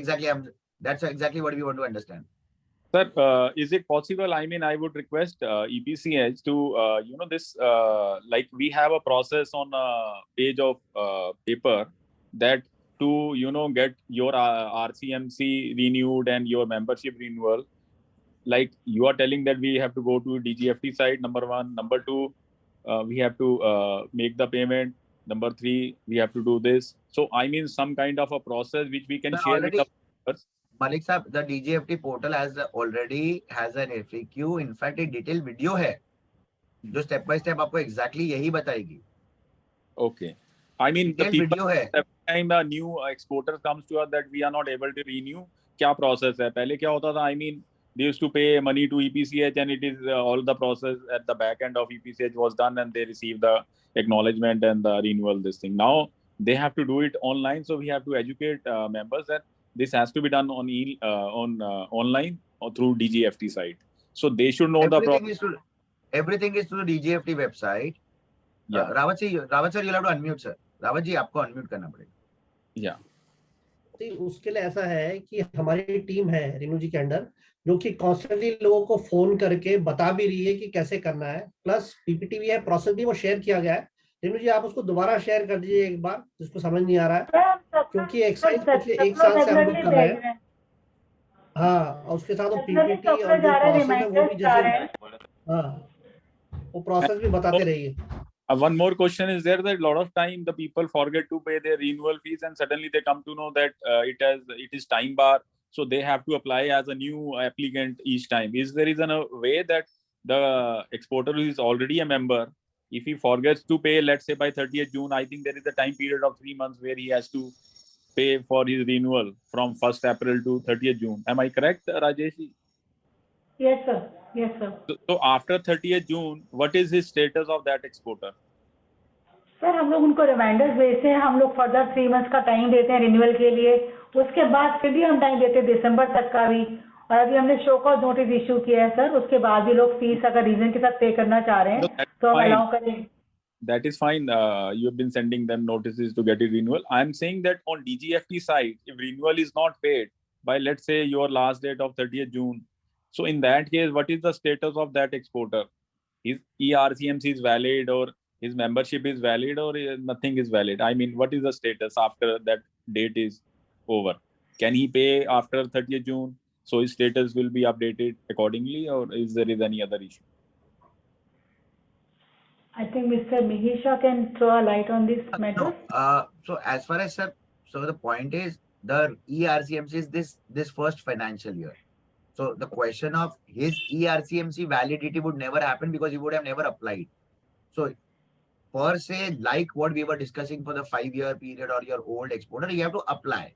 exactly what we want to understand. Sir, is it possible? I mean, I would request EPCH to, this, like we have a process on a page of paper that to, get your RCMC renewed and your membership renewal. Like you are telling that we have to go to DGFT site, number 1. Number 2, we have to make the payment. Number 3, we have to do this. So, I mean, some kind of a process which we can share with the members. Malik Sahab, the DGFT portal already has an FAQ. In fact, a detailed video है, जो step by step आपको exactly यही बताएगी. Okay. I mean, the people, है. every time a new exporter comes to us that we are not able to renew, क्या process है? पहले क्या होता था? I mean, they used to pay money to EPCH and it is all the process at the back end of EPCH was done and they receive the acknowledgement and the renewal, this thing. Now, they have to do it online. So, we have to educate members that this has to be done on online or through DGFT site. So, they should know everything is through the DGFT website. Yeah. Rawat sir, you'll have to unmute, sir. Rawat ji, आपको unmute करना पड़ेगा. Yeah. उसके लिए ऐसा है कि हमारी team है रेनू जी के अंडर, जो कि कॉन्स्टेंटली लोगों को फोन करके बता भी रही है कि कैसे करना है, प्लस पीपीटी भी है, प्रोसेस भी वो शेयर किया गया है। रेनू जी आप उसको दोबारा शेयर कर दीजिए एक बार, जिसको समझ नहीं आ रहा है, क्योंकि एक्सरसाइज पिछले 1 साल से हम लोग कर रहे हैं। हाँ, और उसके साथ वो पीपीटी और जो प्रोसेस है वो भी जैसे वो प्रोसेस भी बताते रहिए। One more question is there that a lot of time the people forget to pay their renewal fees and suddenly they come to know that it is time bar, so they have to apply as a new applicant each time. Is there is a way that the exporter who is already a member, if he forgets to pay, let's say by 30th June, I think there is a time period of 3 months where he has to pay for his renewal from 1st April to 30th June. Am I correct, Rajesh? Yes, sir. Yes, sir. So after 30th June, what is his status of that exporter? Sir हम लोग उनको reminders भेजते हैं, हम लोग further 3 months का time देते हैं रिन्यूअल के लिए, उसके बाद फिर भी हम टाइम देते हैं दिसंबर तक का भी, और अभी हमने शो कॉज नोटिस इशू किया है सर, उसके बाद भी लोग फीस अगर रीजन के साथ पे करना चाह रहे हैं तो हम अलाउ करें. That is fine. You have been sending them notices to get a renewal. I am saying that on DGFT side, if renewal is not paid by, let's say, your last date of 30th June, so in that case, what is the status of that exporter? His ERCMC is valid, or his membership is valid, or nothing is valid? I mean, what is the status after that date is over? Can he pay after 30th June? So his status will be updated accordingly, or is there any other issue? I think Mr. Mihisha can throw a light on this matter. No, so as far as the point is, the ERCMC is this first financial year. So the question of his ERCMC validity would never happen because he would have never applied. So per se, like what we were discussing for the 5-year period or your old exporter, you have to apply.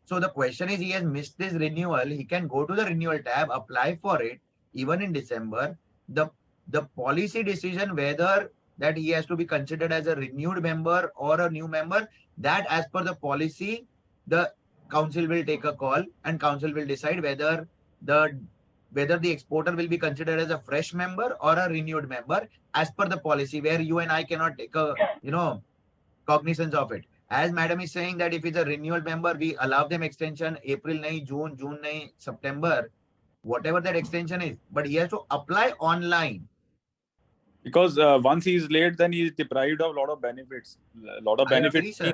So the question is, he has missed this renewal. He can go to the renewal tab, apply for it, even in December. The policy decision whether that he has to be considered as a renewed member or a new member, that as per the policy, the council will take a call and council will decide whether the exporter will be considered as a fresh member or a renewed member as per the policy, where you and I cannot take a cognizance of it. as madam is saying that if it's a renewal member, we allow them extension April nahi, June nahi, September, whatever that extension is, but he has to apply online. Because once he is late, then he is deprived of a lot of benefits. A lot of I agree, benefits. sir.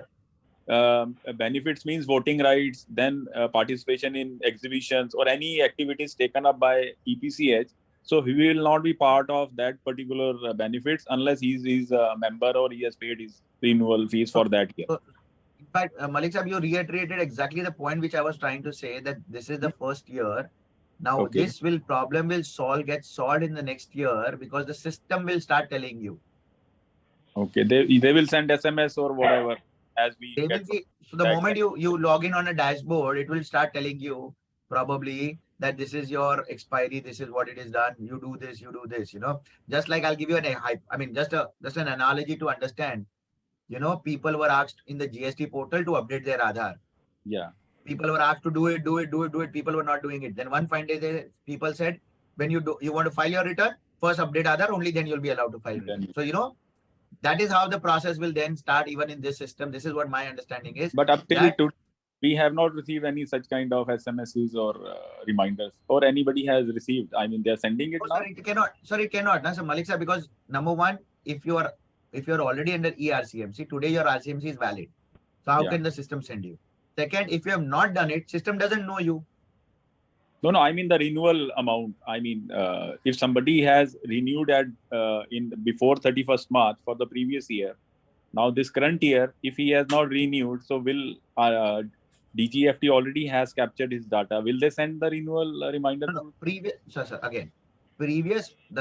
Benefits means voting rights, then participation in exhibitions or any activities taken up by EPCH. So he will not be part of that particular benefits unless he's a member or he has paid his renewal fees for that year. In fact, Malik Sahab, you reiterated exactly the point which I was trying to say, that this is the first year. Now Okay. this problem will get solved in the next year because the system will start telling you. Okay, they will send SMS or whatever as we They will get. see. So the moment you log in on a dashboard, it will start telling you probably that this is your expiry, this is what it is done. You do this, you know. Just like I'll give you just an analogy to understand. You know, people were asked in the GST portal to update their Aadhaar. Yeah. People were asked to do it. People were not doing it. Then one fine day, people said, when you want to file your return, first update Aadhaar, only then you'll be allowed to file return. So, you know, that is how the process will then start even in this system. This is what my understanding is. But up till today, we have not received any such kind of SMSs or reminders, or anybody has received. I mean, they are sending it now. Sir, it cannot. No, sir, Malik sir, because number one, if you are already under ERCMC, today your RCMC is valid. So how can the system send you? Second, if you have not done it, system doesn't know you. No, I mean the renewal amount. I mean, if somebody has renewed at before 31st March for the previous year, now this current year, if he has not renewed, so will DGFT already has captured his data. Will they send the renewal reminder? No. The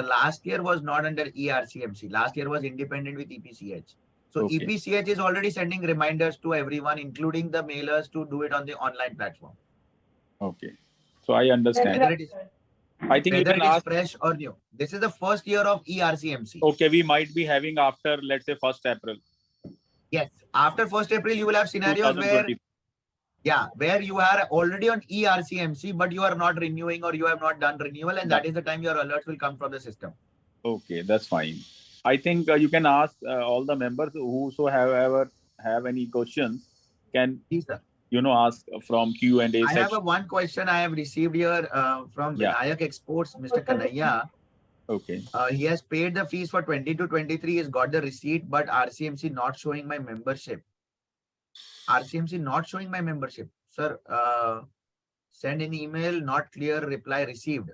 last year was not under ERCMC. Last year was independent with EPCH. So okay. EPCH is already sending reminders to everyone, including the mailers, to do it on the online platform. Okay. So I understand. I think whether it is fresh or new. This is the first year of ERCMC. Okay, we might be having after, let's say, 1st April. Yes. After 1st April, you will have scenarios where you are already on ERCMC, but you are not renewing or you have not done renewal, and that is the time your alerts will come from the system. Okay, that's fine. I think you can ask all the members who have any questions can ask from Q&A section. I have one question I have received here from Vinayak Exports, Mr. Kanaya. Okay. He has paid the fees for 22-23. He's got the receipt, but RCMC not showing my membership. RCMC not showing my membership. Sir, send an email, not clear, reply received.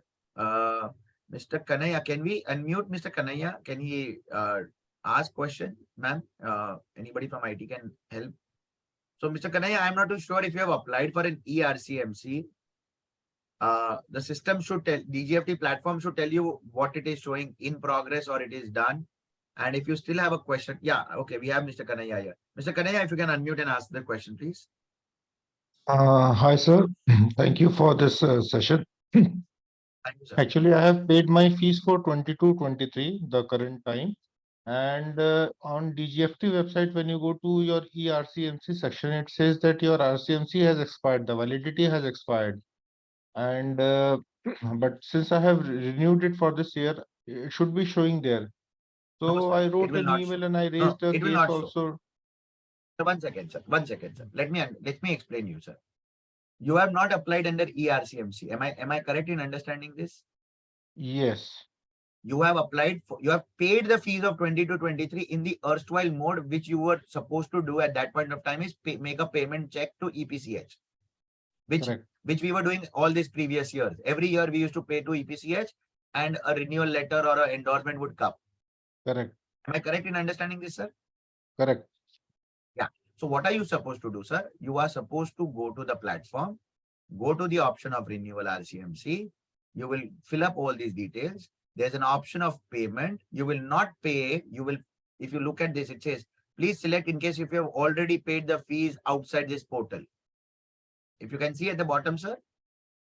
Mr. Kanaya, can we unmute Mr. Kanaya? Can he ask question, ma'am? Anybody from IT can help. So, Mr. Kanaya, I'm not too sure if you have applied for an ERCMC. The system should tell, DGFT platform should tell you what it is showing in progress or it is done. And if you still have a question, okay, we have Mr. Kanaya here. Mr. Kanaya, if you can unmute and ask the question, please. Hi, sir. Thank you for this session. Thank you, sir. Actually, I have paid my fees for 22-23, the current time. And on DGFT website, when you go to your ERCMC section, it says that your RCMC has expired, the validity has expired. And but since I have renewed it for this year, it should be showing there. So I wrote an email and I raised a case also. One second, sir. Let me explain you, sir. You have not applied under ERCMC. Am I correct in understanding this? Yes. You have you have paid the fees of 22-23 in the erstwhile mode, which you were supposed to do at that point of time is make a payment check to EPCH, which we were doing all these previous years. Every year we used to pay to EPCH and a renewal letter or an endorsement would come. Correct. Am I correct in understanding this, sir? Correct. Yeah. So what are you supposed to do, sir? You are supposed to go to the platform, go to the option of renewal RCMC. You will fill up all these details. There's an option of payment. You will not pay. If you look at this, it says, please select in case if you have already paid the fees outside this portal. If you can see at the bottom, sir.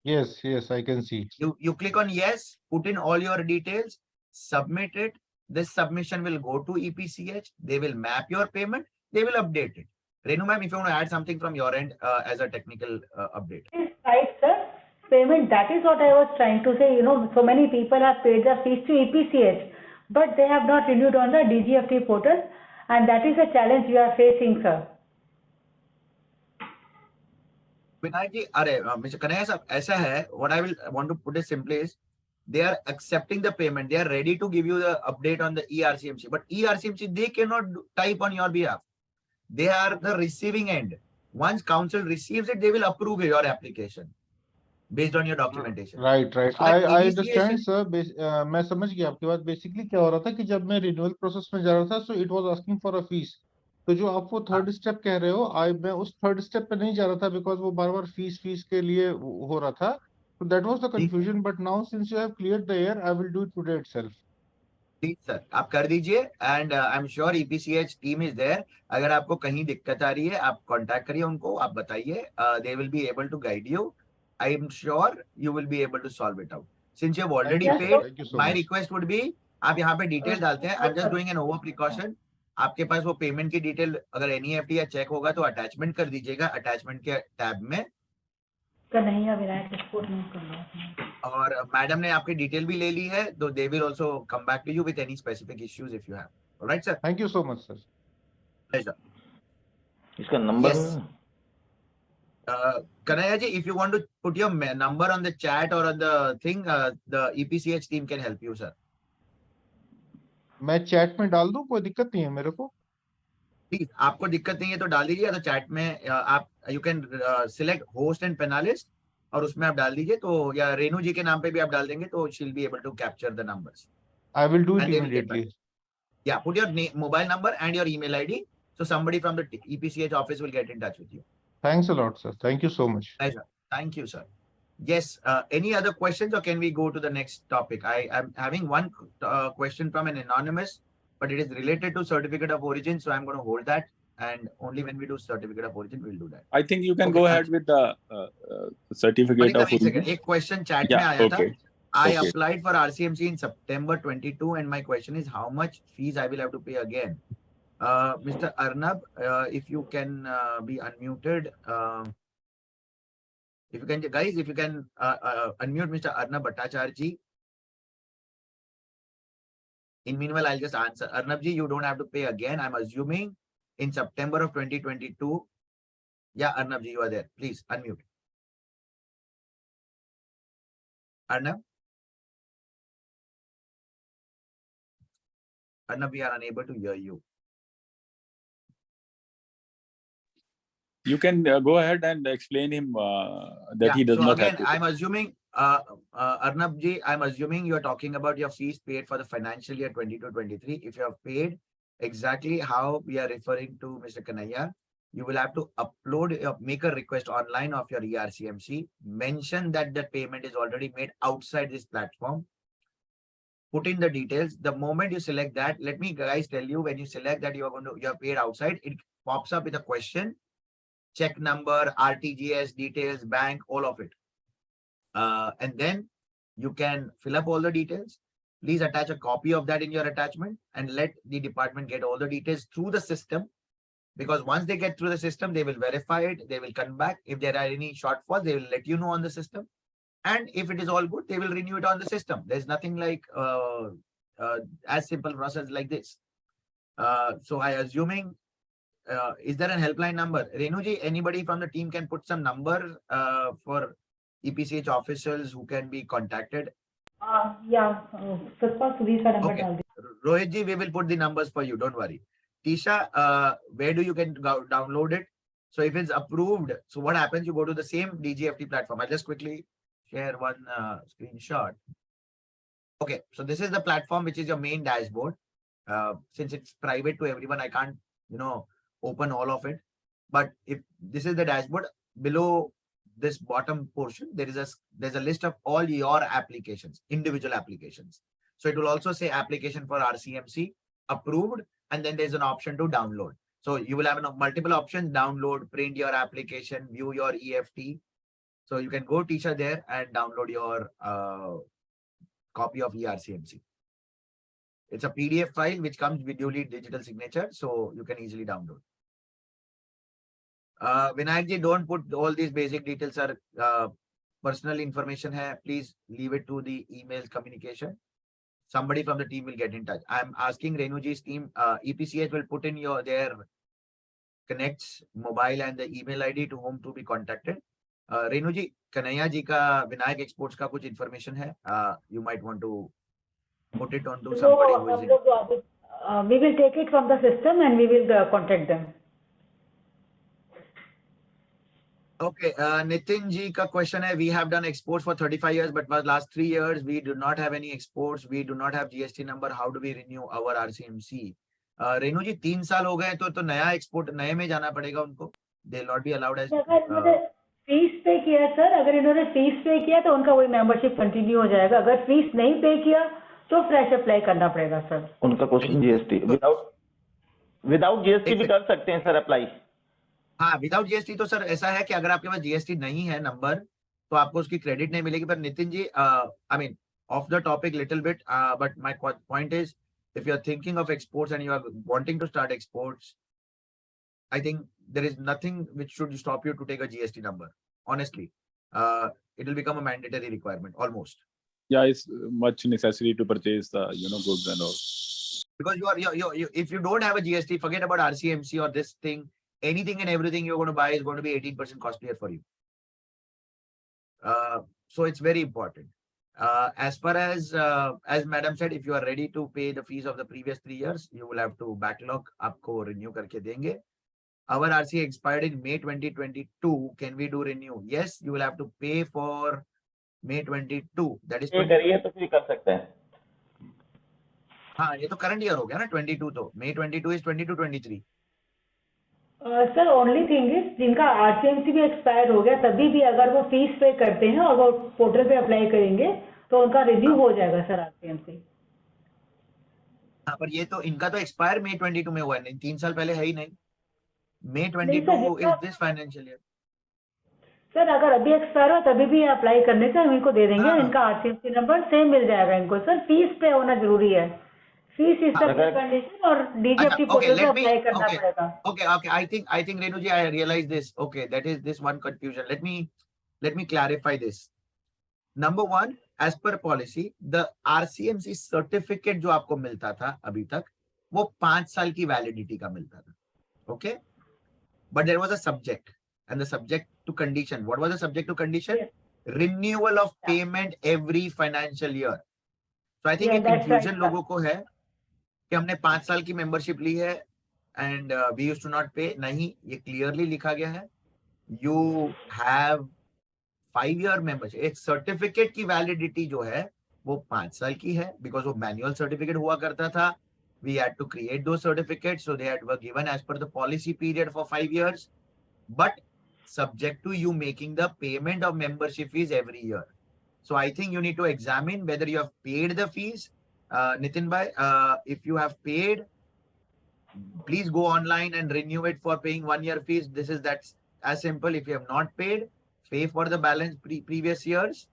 Yes, I can see. You click on yes, put in all your details, submit it. This submission will go to EPCH. They will map your payment. They will update it. Renu ma'am, if you want to add something from your end as a technical update. Right, sir. Payment, that is what I was trying to say. So many people have paid their fees to EPCH, but they have not renewed on the DGFT portal. And that is a challenge we are facing, sir. Vinayak जी, अरे mister Kanhaiya साहब, ऐसा है, what I will want to put it simply is, they are accepting the payment, they are ready to give you the update on the ERCMC, but ERCMC, they cannot type on your behalf. They are the receiving end. Once council receives it, they will approve your application based on your documentation. Right. So that I EPCH understand, sir. मैं समझ गया आपकी बात. Basically क्या हो रहा था कि जब मैं renewal process में जा रहा था, so it was asking for a fees. तो जो आप वो third step कह रहे हो, मैं उस third step पे नहीं जा रहा था because वो बार-बार fees के लिए हो रहा था. So that was the confusion. But now since you have cleared the air, I will do it today itself. Please sir, आप कर दीजिए, and I am sure EPCH team is there. अगर आपको कहीं दिक्कत आ रही है, आप कांटेक्ट करिए उनको, आप बताइए, they will be able to guide you. I am sure you will be able to solve it out. Since you have already paid, Thank you so my much. Request would be, आप यहाँ पे detail डालते हैं. I am just doing an over precaution. आपके पास वो payment की detail अगर NEFT या चेक होगा तो अटैचमेंट कर दीजिएगा, अटैचमेंट के टैब में. कन्हैया विनायक एक्सपोर्ट नहीं कर रहा. और मैडम ने आपकी डिटेल भी ले ली है, तो they will also come back to you with any specific issues if you have. Alright sir. Thank you so much, sir. Pleasure. इसका number Yes. Kanaya ji, if you want to put your number on the chat or on the thing, the EPCH team can help you, sir. मैं chat में डाल दूं, कोई दिक्कत नहीं है मेरे को. Please, आपको दिक्कत नहीं है तो डाल दीजिए, या तो चैट में आप you can select host and panelist और उसमें आप डाल दीजिए, तो या रेनू जी के नाम पे भी आप डाल देंगे तो she'll be able to capture the numbers. I will do it And they will get back. immediately. Yeah, put your mobile number and your email ID, so somebody from the EPCH office will get in touch with you. Thanks a lot, sir. Thank you so much. Pleasure. Thank you, sir. Yes, any other questions, or can we go to the next topic? I am having one question from an anonymous, but it is related to certificate of origin, so I'm going to hold that, and only when we do certificate of origin we'll do that. I think you can Okay, go ahead with the certificate of एक second, origin. एक question chat Yeah, में आया था. okay. I Okay. applied for RCMC in September 22, and my question is how much fees I will have to pay again. Mr. Arnab, if you can be unmuted, if you can, guys, if you can unmute Mr. Arnab Bhattacharya ji. In meanwhile, I'll just answer. Arnab ji, you don't have to pay again. I'm assuming in September of 2022. Yeah, Arnab ji, you are there. Please unmute. Arnab? Arnab, we are unable to hear you. You can go ahead and explain him that he does so not again, have to. I'm assuming, Arnab ji, I'm assuming you're talking about your fees paid for the financial year 22-23. If you have paid exactly how we are referring to Mr. Kanaya, you will have to upload, make a request online of your ERCMC, mention that the payment is already made outside this platform, put in the details. The moment you select that, let me guys tell you, when you select that you are paid outside, it pops up with a question, check number, RTGS details, bank, all of it. And then you can fill up all the details. Please attach a copy of that in your attachment and let the department get all the details through the system. Because once they get through the system, they will verify it. They will come back. If there are any shortfalls, they will let you know on the system. And if it is all good, they will renew it on the system. There's nothing like as simple process like this. So I assuming, is there a helpline number? Renuji, anybody from the team can put some number for EPCH officials who can be contacted? Yeah, Saspa Sudhi ka number Okay. डाल दे. Rohit ji, we will put the numbers for you. Don't worry. Tisha, where do you can download it? So if it's approved, so what happens? You go to the same DGFT platform. I'll just quickly share one screenshot. Okay, so this is the platform which is your main dashboard. Since it's private to everyone, I can't, open all of it. But if this is the dashboard, below this bottom portion, there's a list of all your applications, individual applications. So it will also say application for RCMC approved, and then there's an option to download. So you will have multiple options: download, print your application, view your EFT. So you can go, Tisha, there and download your copy of ERCMC. It's a PDF file which comes with duly digital signature, so you can easily download. Vinayak ji, don't put all these basic details are personal information hai. Please leave it to the emails communication. Somebody from the team will get in touch. I'm asking Renuji's team, EPCH will put in their connects, mobile and the email ID to whom to be contacted. Renu जी, कन्हैया जी का Vinayak exports का कुछ information है? You might want to put it on to somebody who is in. We will take it from the system and we will contact them. Okay, Nitin ji ka question hai, we have done exports for 35 years, but for last 3 years, we do not have any exports. We do not have GST number. How do we renew our RCMC? Renu जी 3 साल हो गए तो नया export नए में जाना पड़ेगा उनको. They will not be allowed as. अगर इन्होंने फीस पे किया सर, अगर इन्होंने फीस पे किया तो उनका वही मेंबरशिप कंटिन्यू हो जाएगा. अगर फीस नहीं पे किया तो फ्रेश अप्लाई करना पड़ेगा सर. उनका क्वेश्चन जीएसटी विदाउट जीएसटी भी कर सकते हैं सर अप्लाई. हाँ, विदाउट जीएसटी तो सर ऐसा है कि अगर आपके पास जीएसटी नहीं है नंबर तो आपको उसकी क्रेडिट नहीं मिलेगी. पर Nitin ji, I mean off the topic little bit, but my point is if you are thinking of exports and you are wanting to start exports, I think there is nothing which should stop you to take a GST number. Honestly, it will become a mandatory requirement almost. Yeah, it's much necessary to purchase the goods and all. Because you if you don't have a GST, forget about RCMC or this thing. Anything and everything you're going to buy is going to be 18% costlier for you. So it's very important. As far as madam said, if you are ready to pay the fees of the previous 3 years, you will have to backlog. आपको renew करके देंगे. Our RC expired in May 2022. Can we do renew? Yes, you will have to pay for May 22. That is. पे करिए तो फिर कर सकते हैं. हाँ, ये तो करंट ईयर हो गया ना 22 तो. May 22 is 22-23. Sir only thing is जिनका आरसीएमसी भी एक्सपायर हो गया तभी भी अगर वो फीस पे करते हैं और वो पोर्टल पे अप्लाई करेंगे तो उनका रिन्यू हो जाएगा सर आरसीएमसी. हाँ, पर ये तो इनका तो एक्सपायर May 22 में हुआ है, 3 साल पहले है ही नहीं. May 22 is this financial year. Sir अगर अभी एक्सपायर हो तभी भी अप्लाई करने से हम इनको दे देंगे. हाँ. इनका आरसीएमसी नंबर सेम मिल जाएगा इनको सर. फीस पे होना जरूरी है. फीस इज द कंडीशन और डीजीएफटी पोर्टल पे अप्लाई करना पड़ेगा. Okay. I think Renu ji, I realize this. Okay, that is this one confusion. Let me clarify this. Number one, as per policy, the RCMC certificate जो आपको मिलता था अभी तक वो 5 साल की वैलिडिटी का मिलता था. Okay, but there was a subject and the subject to condition. What was the subject to condition? Yes. Renewal of payment every financial year. So I think Yeah, एक that's confusion right, लोगों को है कि हमने 5 साल की membership ली है and we used to not pay. नहीं, ये clearly लिखा गया है. You have 5-year membership. एक सर्टिफिकेट की वैलिडिटी जो है वो 5 साल की है because वो मैनुअल सर्टिफिकेट हुआ करता था. We had to create those certificates, so they were given as per the policy period for 5 years, but subject to you making the payment of membership fees every year. So I think you need to examine whether you have paid the fees. Nitin bhai, if you have paid, please go online and renew it for paying 1-year fees. That's as simple. If you have not paid, pay for the balance previous years.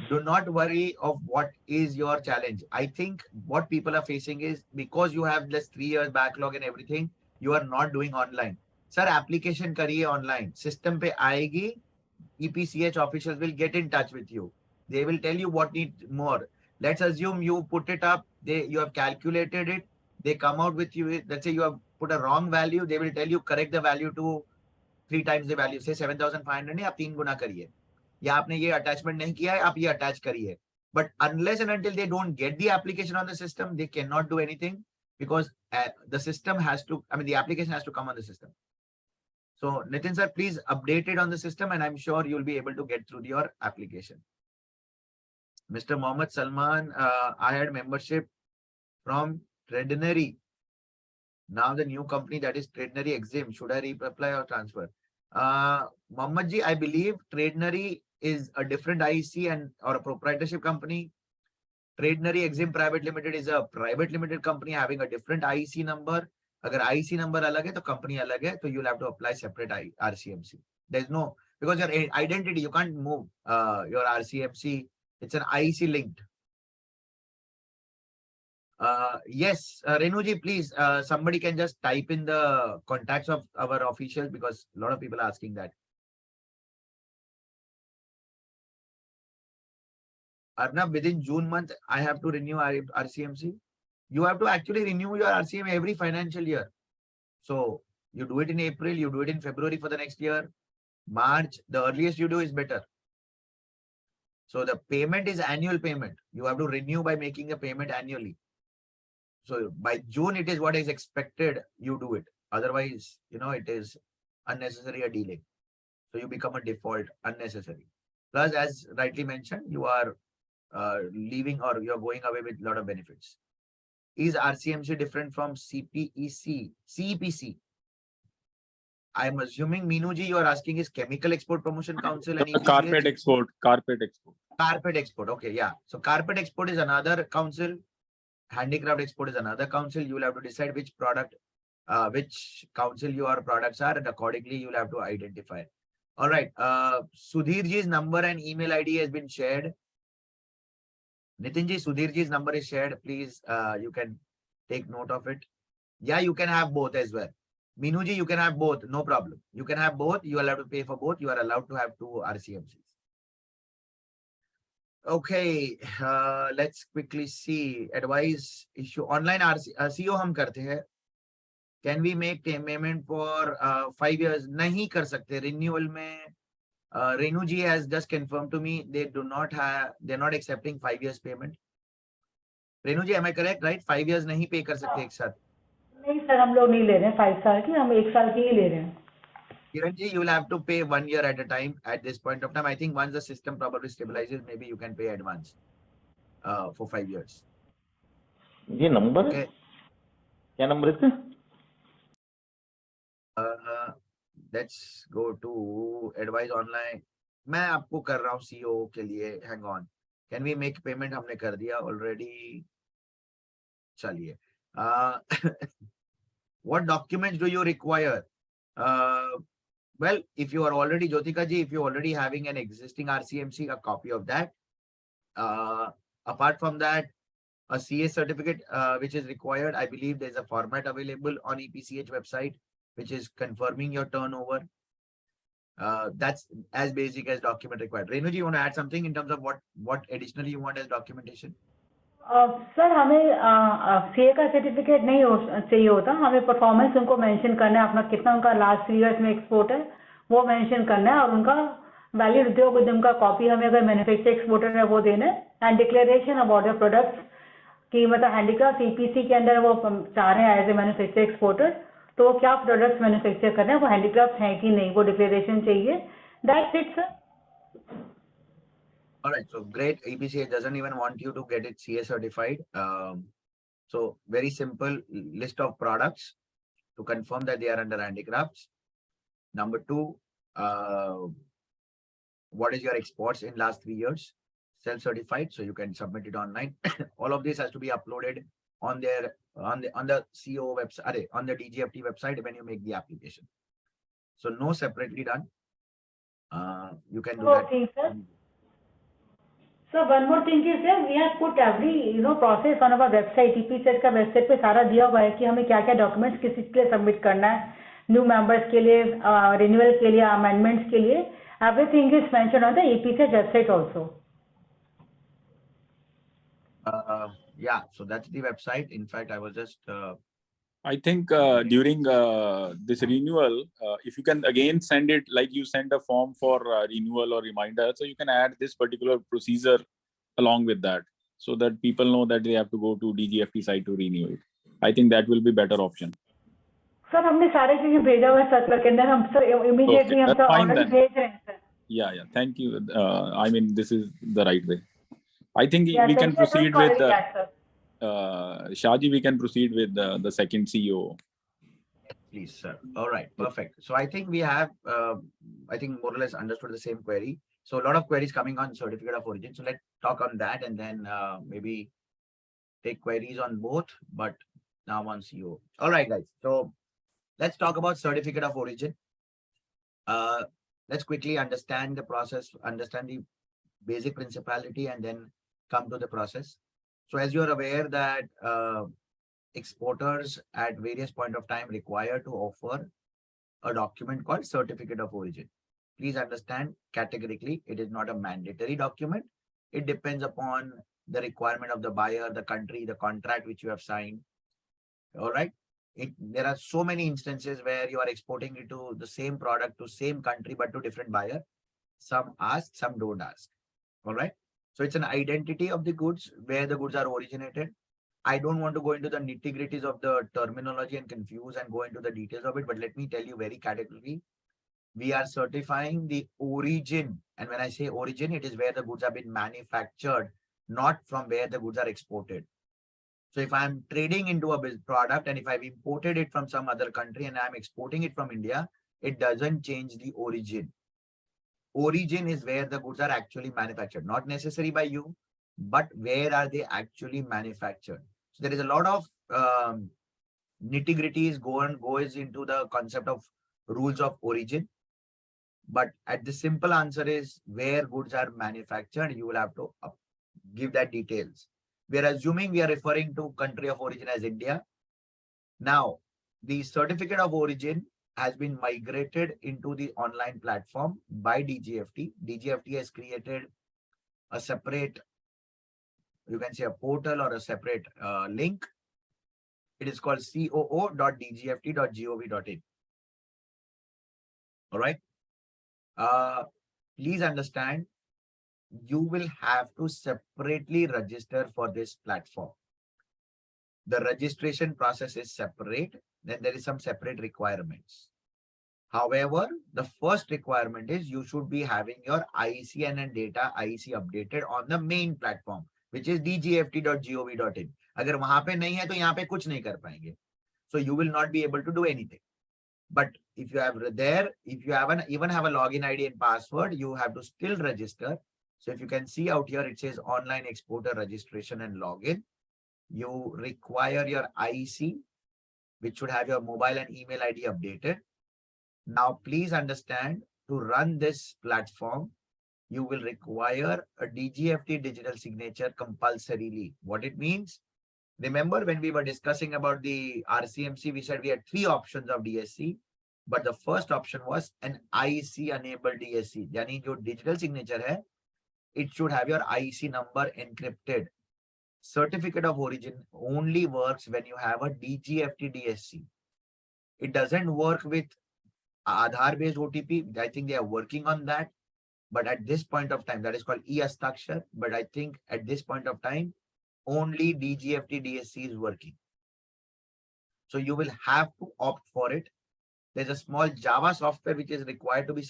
Do not worry of what is your challenge. I think what people are facing is because you have this 3 years backlog and everything, you are not doing online. Sir, application kariye online. System pe aayegi. EPCH officials will get in touch with you. They will tell you what needs more. Let's assume you put it up. You have calculated it. They come out with you. Let's say you have put a wrong value. They will tell you correct the value to 3 times the value. Say 7,500 नहीं, आप 3 गुना करिए. या आपने ये attachment नहीं किया है, आप ये attach करिए. But unless and until they don't get the application on the system, they cannot do anything because the system has to, the application has to come on the system. So Nitin sir, please update it on the system and I'm sure you'll be able to get through your application. Mr. Mohammed Salman, I had membership from Tradnary. Now the new company that is Tradnary exempt. Should I reapply or transfer? Mohammed ji, I believe Tradnary is a different IC or a proprietorship company. Tradnary Exim Private Limited is a private limited company having a different IC number. अगर IC number अलग है तो company अलग है, तो you'll have to apply separate RCMC. There's no, because your identity, you can't move your RCMC. It's an IC linked. Yes, Renu ji, please, somebody can just type in the contacts of our officials because a lot of people are asking that. Arnab, within June month, I have to renew RCMC. You have to actually renew your RCM every financial year. So you do it in April, you do it in February for the next year. March, the earliest you do is better. So the payment is annual payment. You have to renew by making a payment annually. So by June, it is what is expected you do it. Otherwise, it is unnecessary a delay. So you become a default unnecessary. Plus, as rightly mentioned, you are leaving or you're going away with a lot of benefits. Is RCMC different from CEPC? I'm assuming, Meenuji, you are asking is Chemical Export Promotion Council and EPCH? Carpet export. Carpet export. Okay, yeah. So carpet export is another council. Handicraft export is another council. You will have to decide which product, which council your products are, and accordingly you will have to identify. All right. Sudhirji's number and email ID has been shared. Nitinji, Sudhirji's number is shared. Please, you can take note of it. Yeah, you can have both as well. Meenuji, you can have both. No problem. You can have both. You will have to pay for both. You are allowed to have 2 RCMCs. Okay, let's quickly see. Advice issue. Online CO हम करते हैं. Can we make payment for 5 years? नहीं कर सकते. Renewal में Renuji has just confirmed to me they're not accepting 5 years payment. Renuji, am I correct? Right? 5 years नहीं pay कर सकते एक साथ. नहीं सर, हम लोग नहीं ले रहे हैं 5 साल की, हम 1 साल की ही ले रहे हैं. Kiranji, you will have to pay 1 year at a time at this point of time. I think once the system probably stabilizes, maybe you can pay advance for 5 years. ये नंबर है? क्या नंबर है इसका? Let's go to advice online. मैं आपको कर रहा हूँ CEO के लिए. Hang on. Can we make payment? हमने कर दिया already. चलिए. What documents do you require? Well, if you are already, Jyotika ji, if you're already having an existing RCMC, a copy of that. Apart from that, a CA certificate which is required. I believe there's a format available on EPCH website which is confirming your turnover. That's as basic as document required. Renuji, you want to add something in terms of what additionally you want as documentation? Sir हमें CA का certificate नहीं चाहिए होता. हमें performance उनको mention करना है, अपना कितना उनका लास्ट 3 इयर्स में एक्सपोर्ट है वो मेंशन करना है, और उनका वैलिड उद्योग उद्यम का कॉपी हमें अगर मैन्युफैक्चर एक्सपोर्टर है वो देना है, and declaration about the products की मतलब हैंडीक्राफ्ट ईपीसी के अंदर वो चाह रहे हैं एज ए मैन्युफैक्चर एक्सपोर्टर, तो वो क्या प्रोडक्ट्स मैन्युफैक्चर कर रहे हैं, वो हैंडीक्राफ्ट है कि नहीं, वो डिक्लेरेशन चाहिए. That's it sir. All right, so great. EPCH doesn't even want you to get it CA certified. So very simple list of products to confirm that they are under handicrafts. Number 2, what is your exports in last 3 years? Self-certified, so you can submit it online. All of this has to be uploaded on the CO website, on the DGFT website when you make the application. So no separately done. You can do that. Okay, sir. So one more thing is that we have put every process on our website. EPCH का website पे सारा दिया हुआ है कि हमें क्या क्या डॉक्यूमेंट्स किस चीज के लिए सबमिट करना है, न्यू मेंबर्स के लिए, रिन्यूअल के लिए, अमेंडमेंट्स के लिए. Everything is mentioned on the EPCH website also. Yeah, so that's the website. In fact, I was just I think during this renewal, if you can again send it like you send a form for renewal or reminder, so you can add this particular procedure along with that, so that people know that they have to go to DGFT site to renew it. I think that will be better option. Sir हमने सारी चीजें भेजा हुआ है circular के अंदर, हम sir immediately हम सर ऑलरेडी भेज रहे हैं sir. Yeah, thank you. I mean, this is the right way. I think we can proceed with Shahji, we can proceed with the second CEO. please, sir. All right, perfect. So I think we have, I think more or less understood the same query. So a lot of queries coming on certificate of origin. So let's talk on that and then maybe take queries on both, but now on CO. All right, guys. So let's talk about certificate of origin. Let's quickly understand the process, understand the basic principality, and then come to the process. So as you're aware that exporters at various point of time require to offer a document called certificate of origin. Please understand categorically, it is not a mandatory document. It depends upon the requirement of the buyer, the country, the contract which you have signed. All right. there are so many instances where you are exporting it to the same product to same country, but to different buyer. Some ask, some don't ask. All right. So it's an identity of the goods, where the goods are originated. I don't want to go into the nitty-gritties of the terminology and confuse and go into the details of it, but let me tell you very categorically, we are certifying the origin. And when I say origin, it is where the goods have been manufactured, not from where the goods are exported. So if I'm trading into a product and if I've imported it from some other country and I'm exporting it from India, it doesn't change the origin. Origin is where the goods are actually manufactured, not necessarily by you, but where are they actually manufactured. So there is a lot of nitty-gritties goes into the concept of rules of origin. But at the simple answer is where goods are manufactured, you will have to give that details. We are assuming we are referring to country of origin as India. Now, the certificate of origin has been migrated into the online platform by DGFT. DGFT has created a separate, you can say a portal or a separate link. It is called coo.dgft.gov.in. All right. Please understand, you will have to separately register for this platform. The registration process is separate. Then there is some separate requirements. However, the first requirement is you should be having your IECN and data IEC updated on the main platform, which is dgft.gov.in. अगर वहां पे नहीं है तो यहाँ पे कुछ नहीं कर पाएंगे. So you will not be able to do anything. But if you have there, if you even have a login ID and password, you have to still register. So if you can see out here, it says online exporter registration and login. You require your IEC, which should have your mobile and email ID updated. Now, please understand, to run this platform, you will require a DGFT digital signature compulsorily. What it means? Remember when we were discussing about the RCMC, we said we had 3 options of DSC, but the first option was an IEC enabled DSC. Yani jo digital signature hai, it should have your IEC number encrypted. Certificate of origin only works when you have a DGFT DSC. It doesn't work with Aadhaar based OTP. I think they are working on that. But at this point of time, that is called e-Hastakshar. But I think at this point of time, only DGFT DSC is working. So you will have to opt for it. There's a small Java software which is required to be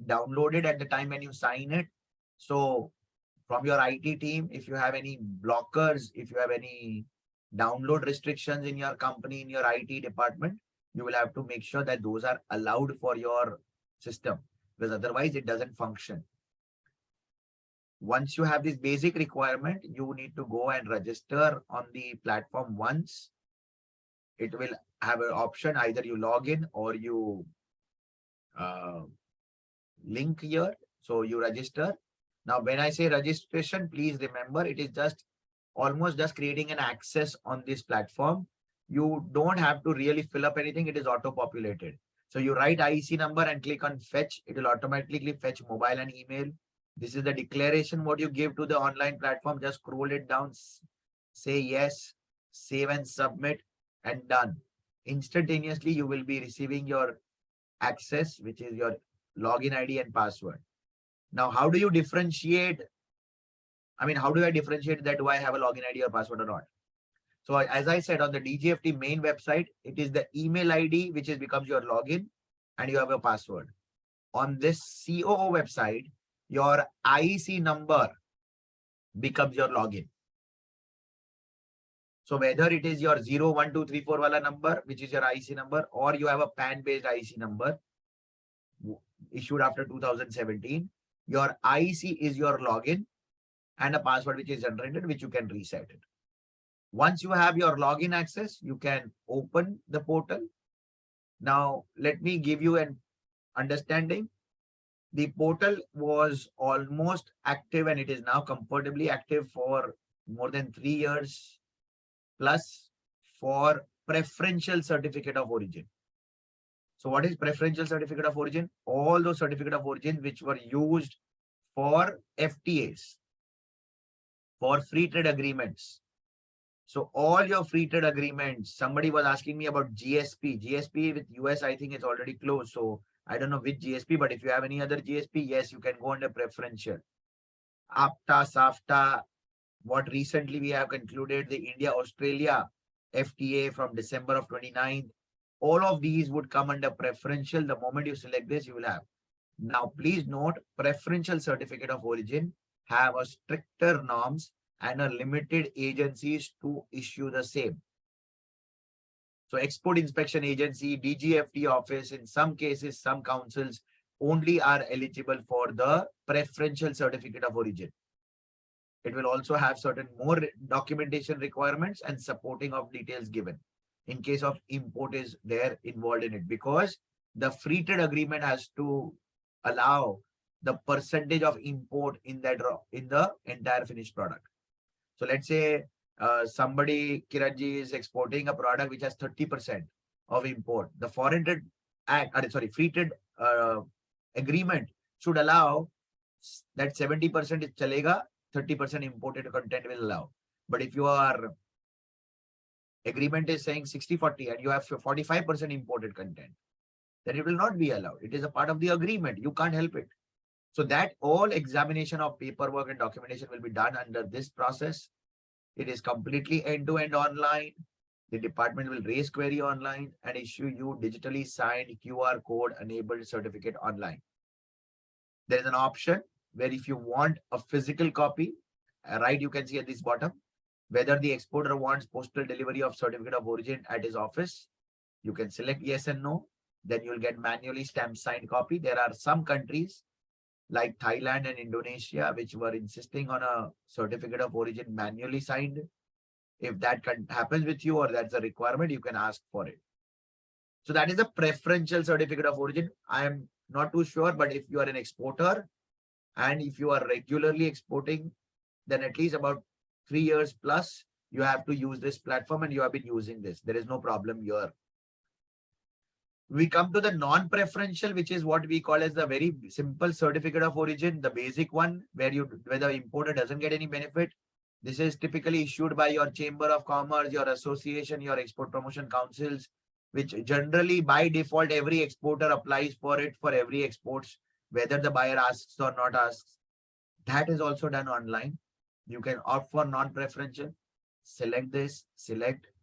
downloaded at the time when you sign it. So from your IT team, if you have any blockers, if you have any download restrictions in your company, in your IT department, you will have to make sure that those are allowed for your system, because otherwise it doesn't function. Once you have this basic requirement, you need to go and register on the platform once. It will have an option, either you log in or you link here. So you register. Now, when I say registration, please remember, it is just almost just creating an access on this platform. You don't have to really fill up anything. It is auto-populated. So you write IEC number and click on fetch. It will automatically fetch mobile and email. This is the declaration what you give to the online platform. Just scroll it down, say yes, save and submit, and done. Instantaneously, you will be receiving your access, which is your login ID and password. Now, how do you differentiate? I mean, how do I differentiate that do I have a login ID or password or not? So as I said, on the DGFT main website, it is the email ID, which becomes your login, and you have a password. On this COO website, your IEC number becomes your login. So whether it is your 01234 wala number, which is your IEC number, or you have a PAN based IEC number issued after 2017, your IEC is your login and a password which is generated, which you can reset it. Once you have your login access, you can open the portal. Now, let me give you an understanding. The portal was almost active and it is now comfortably active for more than 3 years plus for preferential certificate of origin. So what is preferential certificate of origin? All those certificate of origin which were used for FTAs, for free trade agreements. So all your free trade agreements, somebody was asking me about GSP. GSP with US, I think it's already closed. So I don't know which GSP, but if you have any other GSP, yes, you can go under preferential. AFTA, SAFTA, what recently we have concluded, the India-Australia FTA from December of 29th, all of these would come under preferential. The moment you select this, you will have. Now, please note, preferential certificate of origin have a stricter norms and a limited agencies to issue the same. So Export Inspection Agency, DGFT office, in some cases, some councils only are eligible for the preferential certificate of origin. It will also have certain more documentation requirements and supporting of details given in case of import is there involved in it, because the free trade agreement has to allow the percentage of import in that in the entire finished product. So let's say somebody, Kiranji, is exporting a product which has 30% of import. The foreign trade act, sorry, free trade agreement should allow that 70% is chalega, 30% imported content will allow. But if your agreement is saying 60-40 and you have 45% imported content, then it will not be allowed. It is a part of the agreement. You can't help it. So that all examination of paperwork and documentation will be done under this process. It is completely end-to-end online. The department will raise query online and issue you digitally signed QR code enabled certificate online. There is an option where if you want a physical copy, right, you can see at this bottom, whether the exporter wants postal delivery of certificate of origin at his office, you can select yes and no. Then you'll get manually stamped signed copy. There are some countries like Thailand and Indonesia, which were insisting on a certificate of origin manually signed. If that happens with you or that's a requirement, you can ask for it. So that is a preferential certificate of origin. I am not too sure, but if you are an exporter and if you are regularly exporting, then at least about 3 years plus, you have to use this platform and you have been using this. There is no problem here. We come to the non-preferential, which is what we call as the very simple certificate of origin, the basic one, where the importer doesn't get any benefit. This is typically issued by your Chamber of Commerce, your association, your export promotion councils, which generally by default, every exporter applies for it for every exports, whether the buyer asks or not asks. That is also done online. You can opt for non-preferential, select this,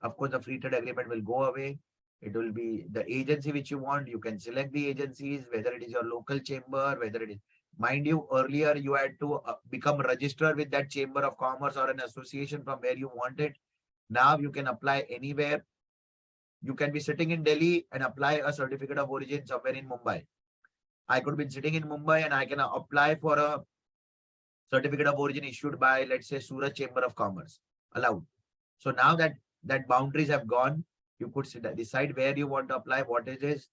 of course, the free trade agreement will go away. It will be the agency which you want. You can select the agencies, whether it is your local chamber, whether it is, mind you, earlier you had to become registered with that Chamber of Commerce or an association from where you want it. Now you can apply anywhere. You can be sitting in Delhi and apply a certificate of origin somewhere in Mumbai. I could be sitting in Mumbai and I can apply for a certificate of origin issued by, let's say, Surat Chamber of Commerce, allowed. So now that boundaries have gone, you could decide where you want to apply, what it is.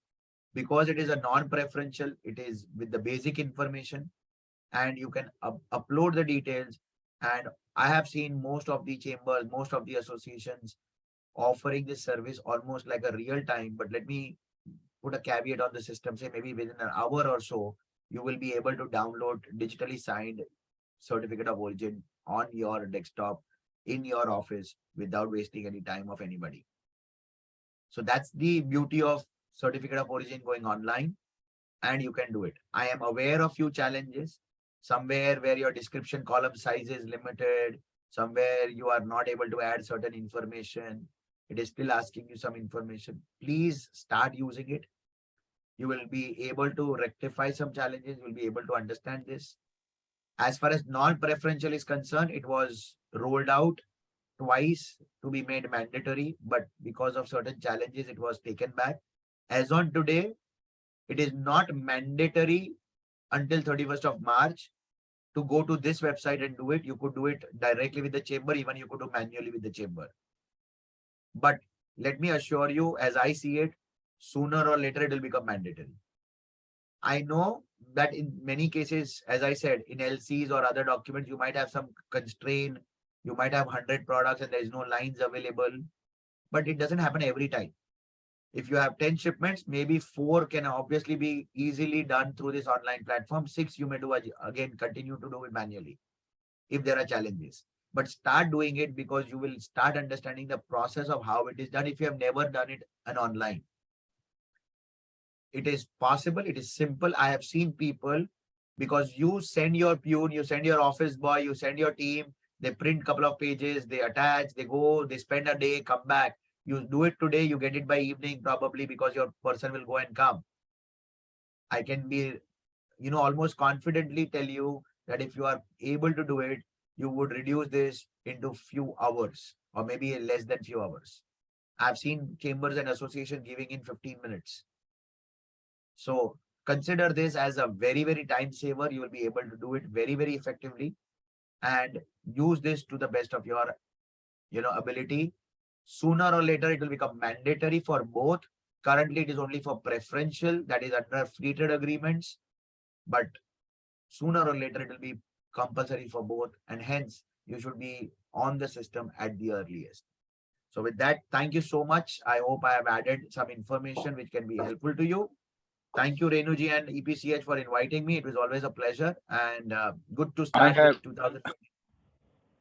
Because it is a non-preferential, it is with the basic information and you can upload the details. And I have seen most of the chambers, most of the associations offering this service almost like a real time. But let me put a caveat on the system, say maybe within an hour or so, you will be able to download digitally signed certificate of origin on your desktop in your office without wasting any time of anybody. So that's the beauty of certificate of origin going online, and you can do it. I am aware of few challenges, somewhere where your description column size is limited, somewhere you are not able to add certain information. It is still asking you some information. Please start using it. You will be able to rectify some challenges. You will be able to understand this. As far as non-preferential is concerned, it was rolled out twice to be made mandatory, but because of certain challenges, it was taken back. As on today, it is not mandatory until 31st of March to go to this website and do it. You could do it directly with the chamber, even you could do manually with the chamber. But let me assure you, as I see it, sooner or later it will become mandatory. I know that in many cases, as I said, in LCs or other documents, you might have some constraint. You might have 100 products and there is no lines available, but it doesn't happen every time. If you have 10 shipments, maybe 4 can obviously be easily done through this online platform. 6 you may do again, continue to do it manually if there are challenges. but start doing it, because you will start understanding the process of how it is done if you have never done it online. It is possible, it is simple. I have seen people, because you send your peon, you send your office boy, you send your team, they print couple of pages, they attach, they go, they spend a day, come back. You do it today, you get it by evening probably, because your person will go and come. I can be, almost confidently tell you that if you are able to do it, you would reduce this into few hours or maybe less than few hours. I've seen chambers and association giving in 15 minutes. So consider this as a very, very time saver. You will be able to do it very, very effectively and use this to the best of your, ability. Sooner or later, it will become mandatory for both. Currently, it is only for preferential, that is under free trade agreements. But sooner or later, it will be compulsory for both. And hence, you should be on the system at the earliest. So with that, thank you so much. I hope I have added some information which can be helpful to you. Thank you, Renuji and EPCH, for inviting me. It was always a pleasure and good to start with 2020.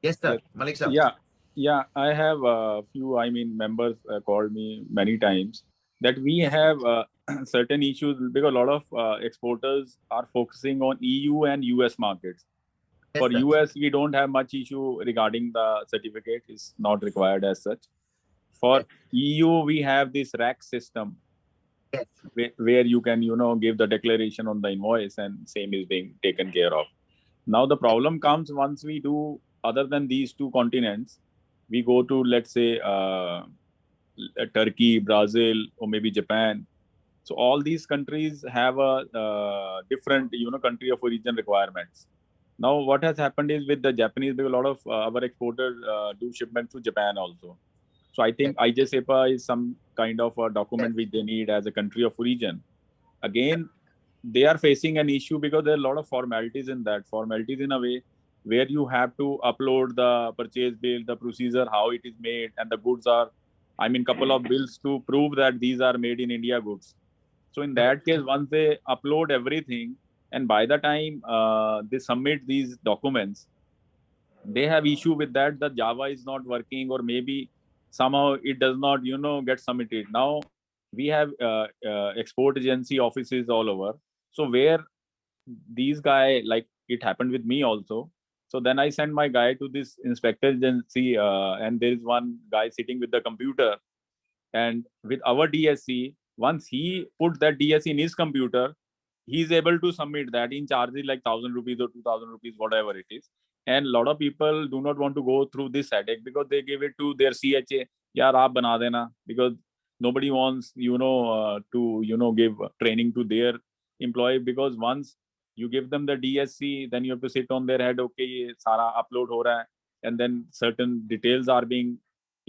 Yes, sir. Yes. Malik sir. Yeah. I have a few, members called me many times that we have certain issues because a lot of exporters are focusing on EU and US markets. Yes, For sir. US, we don't have much issue regarding the certificate. It's not required as such. For Yes. EU, we have this rack system. Yes. Where you can, give the declaration on the invoice and same is being taken care of. Now the problem comes once we do, other than these two continents, we go to, let's say, Turkey, Brazil, or maybe Japan. So all these countries have a different, country of origin requirements. Now what has happened is with the Japanese, because a lot of our exporters do shipments to Japan also. So I think IJSEPA is some kind of a document which they need as a country of origin. Again, they are facing an issue because there are a lot of formalities in that. Formalities in a way where you have to upload the purchase bill, the procedure, how it is made, and the goods are, couple of bills to prove that these are made in India goods. So in that case, once they upload everything, and by the time they submit these documents, they have issue with that. The Java is not working, or maybe somehow it does not, get submitted. Now we have export agency offices all over. So where these guy, like it happened with me also. So then I sent my guy to this inspector agency, and there is one guy sitting with the computer, and with our DSC, once he put that DSC in his computer, he is able to submit that in charges like 1,000 rupees or 2,000 rupees, whatever it is. And a lot of people do not want to go through this headache because they give it to their CHA. Yaar, aap bana dena, because nobody wants, to, give training to their employee, because once you give them the DSC, then you have to sit on their head, okay, ye sara upload ho raha hai, and then certain details are being,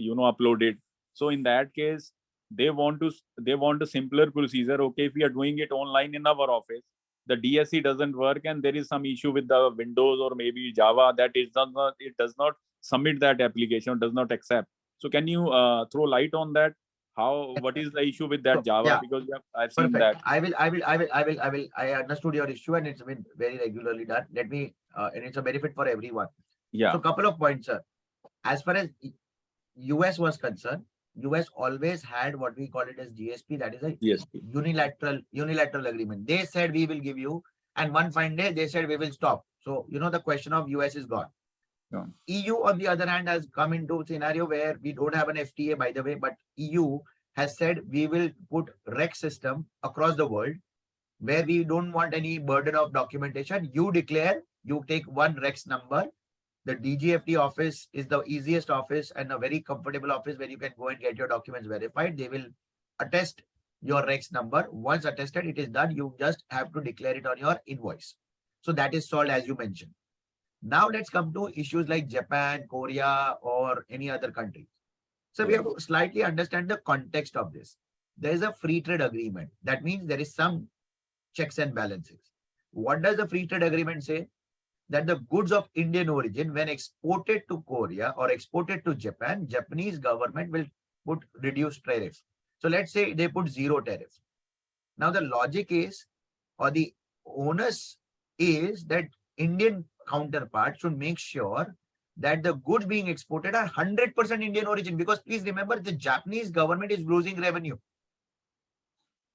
uploaded. So in that case, they want a simpler procedure. Okay, if we are doing it online in our office, the DSC doesn't work and there is some issue with the Windows or maybe Java, that it does not submit that application, does not accept. So can you throw light on that? What is the issue with that Java? Yeah. Because I've seen Perfect. that. I understood your issue and it's been very regularly done. Let me, and it's a benefit for everyone. Yeah. So couple of points, sir. As far as US was concerned, US always had what we call it as GSP, that is a unilateral agreement. They said we will give you, and one fine day they said we will stop. So the question of US is gone. Yeah. EU on the other hand has come into a scenario where we don't have an FTA, by the way, but EU has said we will put REC system across the world where we don't want any burden of documentation. You declare, you take one REX number. The DGFT office is the easiest office and a very comfortable office where you can go and get your documents verified. They will attest your REX number. Once attested, it is done. You just have to declare it on your invoice. So that is solved, as you mentioned. Now let's come to issues like Japan, Korea, or any other country. So we have to slightly understand the context of this. There is a free trade agreement. That means there is some checks and balances. What does the free trade agreement say? That the goods of Indian origin, when exported to Korea or exported to Japan, Japanese government will put reduced tariff. So let's say they put 0 tariff. Now the logic is, or the onus is, that Indian counterpart should make sure that the goods being exported are 100% Indian origin, because please remember the Japanese government is losing revenue.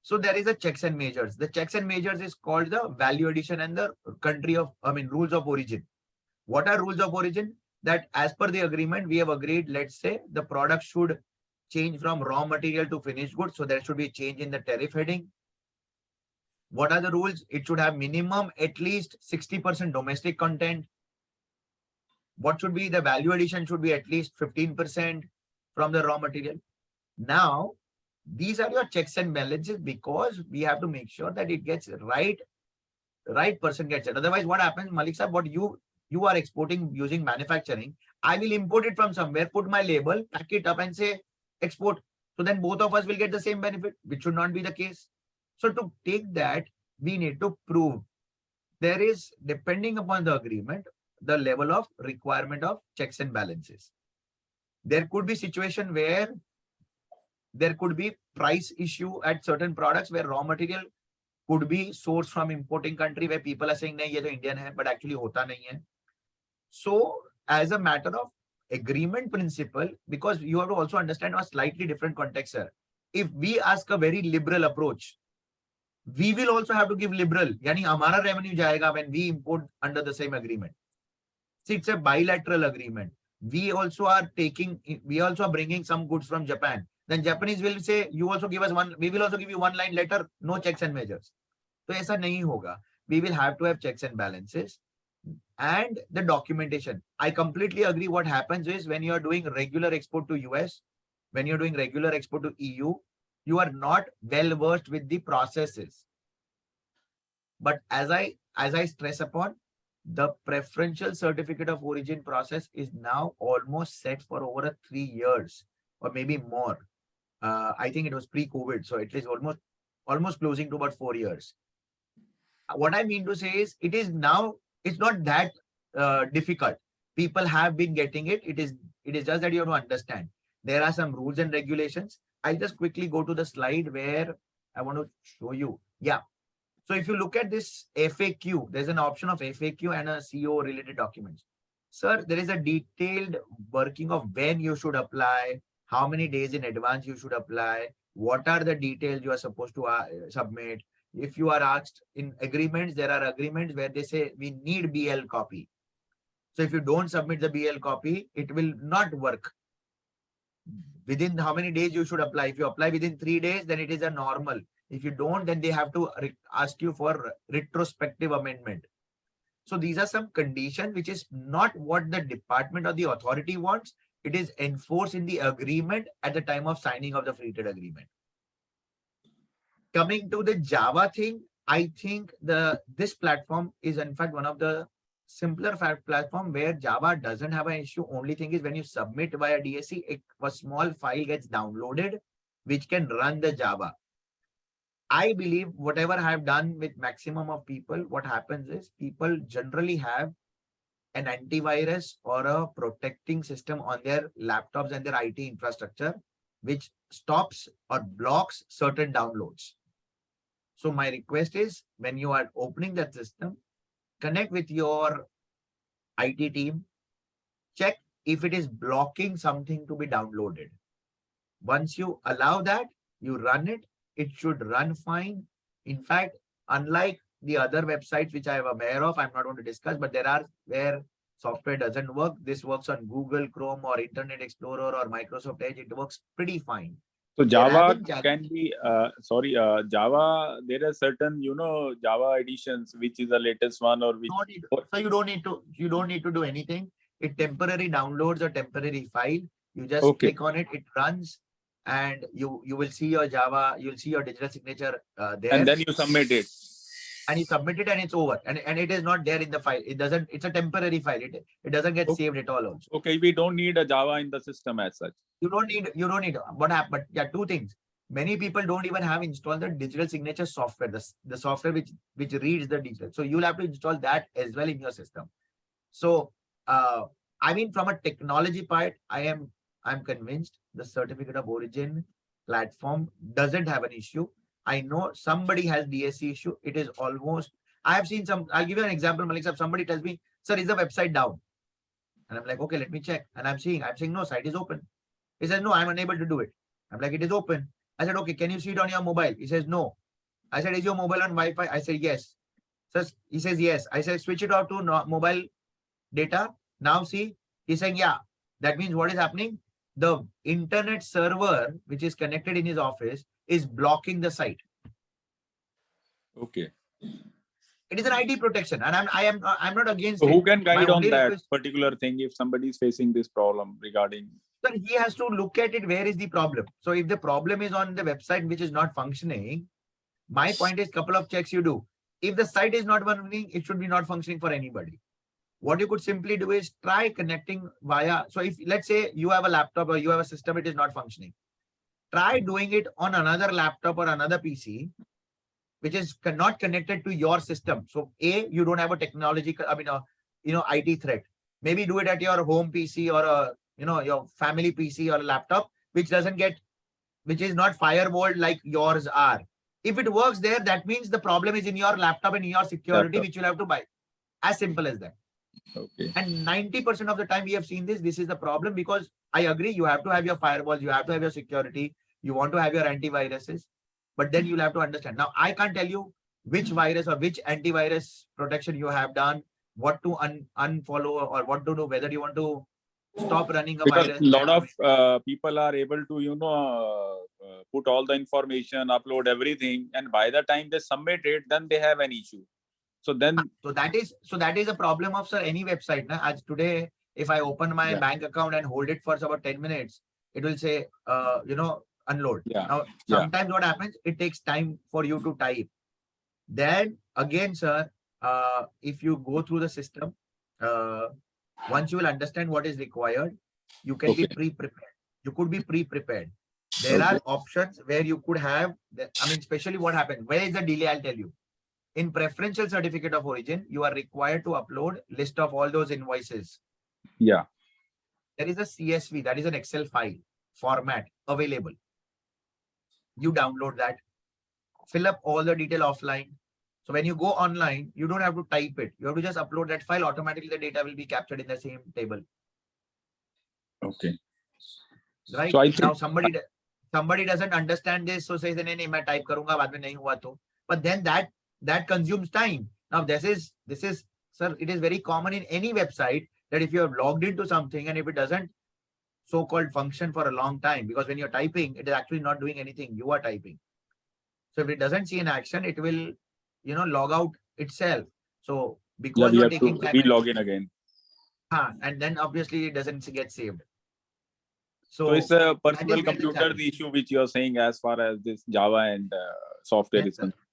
So there is a checks and measures. The checks and measures is called the value addition and the rules of origin. What are rules of origin? That as per the agreement, we have agreed, let's say the product should change from raw material to finished goods. So there should be a change in the tariff heading. What are the rules? It should have minimum at least 60% domestic content. What should be the value addition? Should be at least 15% from the raw material. Now, these are your checks and balances, because we have to make sure that it gets right person gets it. Otherwise, what happens, Malik sir, what you are exporting using manufacturing, I will import it from somewhere, put my label, pack it up and say export. So then both of us will get the same benefit, which should not be the case. So to take that, we need to prove there is, depending upon the agreement, the level of requirement of checks and balances. There could be situation where there could be price issue at certain products where raw material could be sourced from importing country, where people are saying, nahi, ye to Indian hai, but actually hota nahi hai. So as a matter of agreement principle, because you have to also understand a slightly different context, sir. If we ask a very liberal approach, we will also have to give liberal. Yani hamara revenue jayega when we import under the same agreement. See, it's a bilateral agreement. We also are bringing some goods from Japan. Then Japanese will say, you also give us one, we will also give you one line letter, no checks and measures. So aisa nahi hoga. We will have to have checks and balances. And the documentation. I completely agree. What happens is when you are doing regular export to US, when you're doing regular export to EU, you are not well versed with the processes. But as I stress upon, the preferential certificate of origin process is now almost set for over 3 years or maybe more. I think it was pre-COVID, so it is almost closing to about 4 years. What I mean to say is, it's not that difficult. People have been getting it. It is just that you have to understand. There are some rules and regulations. I'll just quickly go to the slide where I want to show you. Yeah. So if you look at this FAQ, there's an option of FAQ and a CO related documents. Sir, there is a detailed working of when you should apply, how many days in advance you should apply, what are the details you are supposed to submit. If you are asked in agreements, there are agreements where they say we need BL copy. So if you don't submit the BL copy, it will not work. Within how many days you should apply. If you apply within 3 days, then it is a normal. If you don't, then they have to ask you for retrospective amendment. So these are some conditions which is not what the department or the authority wants. It is enforced in the agreement at the time of signing of the free trade agreement. Coming to the Java thing, I think this platform is in fact one of the simpler platform where Java doesn't have an issue. Only thing is when you submit via DSC, a small file gets downloaded which can run the Java. I believe whatever I have done with maximum of people, what happens is people generally have an antivirus or a protecting system on their laptops and their IT infrastructure, which stops or blocks certain downloads. So my request is when you are opening that system, connect with your IT team, check if it is blocking something to be downloaded. Once you allow that, you run it, it should run fine. In fact, unlike the other websites which I am aware of, I'm not going to discuss, but there are where software doesn't work. This works on Google Chrome or Internet Explorer or Microsoft Edge. It works pretty fine. So Java can be, Java, there are certain, Java editions, which is the latest one or which. So you don't need to do anything. It temporarily downloads a temporary file. You just click on it, it runs, and you will see your Java, you'll see your digital signature there. And then you submit it. And you submit it and it's over. And it is not there in the file. It's a temporary file. It doesn't get saved at all also. Okay, we don't need a Java in the system as such. You don't need what happened, but yeah, two things. Many people don't even have installed the digital signature software, the software which reads the digital. So you'll have to install that as well in your system. So I mean, from a technology part, I'm convinced the certificate of origin platform doesn't have an issue. I know somebody has DSC issue. It is almost, I have seen some, I'll give you an example, Malik. Somebody tells me, sir, is the website down? And I'm like, okay, let me check. And I'm saying, no, site is open. He says, no, I'm unable to do it. I'm like, it is open. I said, okay, can you see it on your mobile? He says, no. I said, is your mobile on Wi-Fi? I said, yes. So he says, yes. I said, switch it off to mobile data. Now see, he's saying, yeah. That means what is happening? The internet server, which is connected in his office, is blocking the site. Okay. It is an IT protection, and I'm not against So it. who can My guide on only that request, particular thing if somebody is facing this problem regarding? sir, he has to look at it. Where is the problem? So if the problem is on the website which is not functioning, my point is couple of checks you do. If the site is not functioning, it should be not functioning for anybody. What you could simply do is try connecting via. So if let's say you have a laptop or you have a system, it is not functioning. Try doing it on another laptop or another PC, which is not connected to your system. So you don't have a technological, IT threat. Maybe do it at your home PC or your family PC or a laptop, which is not firewalled like yours are. If it works there, that means the problem is in your laptop and in your security, which you'll have to buy. As simple as that. Okay. And 90% of the time we have seen this. This is the problem, because I agree, you have to have your firewalls, you have to have your security, you want to have your antiviruses, but then you'll have to understand. Now, I can't tell you which virus or which antivirus protection you have done, what to unfollow or what to do, whether you want to stop running a Because virus. a lot of people are able to, put all the information, upload everything, and by the time they submit it, then they have an issue. So then, So that is a problem of, sir, any website. As today, if I open my bank account and hold it for about 10 minutes, it will say, unload. Yeah. Now, sometimes what happens, it takes time for you to type. Then again, sir, if you go through the system, once you will understand what is required, you can be pre-prepared. You could be pre-prepared. There are options where you could have, especially what happens, where is the delay, I'll tell you. In preferential certificate of origin, you are required to upload list of all those invoices. yeah. There is a CSV, that is an Excel file format available. You download that, fill up all the detail offline. So when you go online, you don't have to type it. You have to just upload that file. Automatically, the data will be captured in the same table. Okay. Right? So I think now somebody doesn't understand this, so says, "नहीं, मैं type करूँगा, बाद में नहीं हुआ तो." But then that consumes time. Now this is, sir, it is very common in any website that if you have logged into something and if it doesn't so-called function for a long time, because when you're typing, it is actually not doing anything. You are typing. So if it doesn't see an action, it will, log out itself. So because we you're have taking to time, re-log in again. and then obviously it doesn't get saved. So it's a that personal is where the computer, challenge. the issue which you are saying as far as this Java and software Yes, is sir. concerned.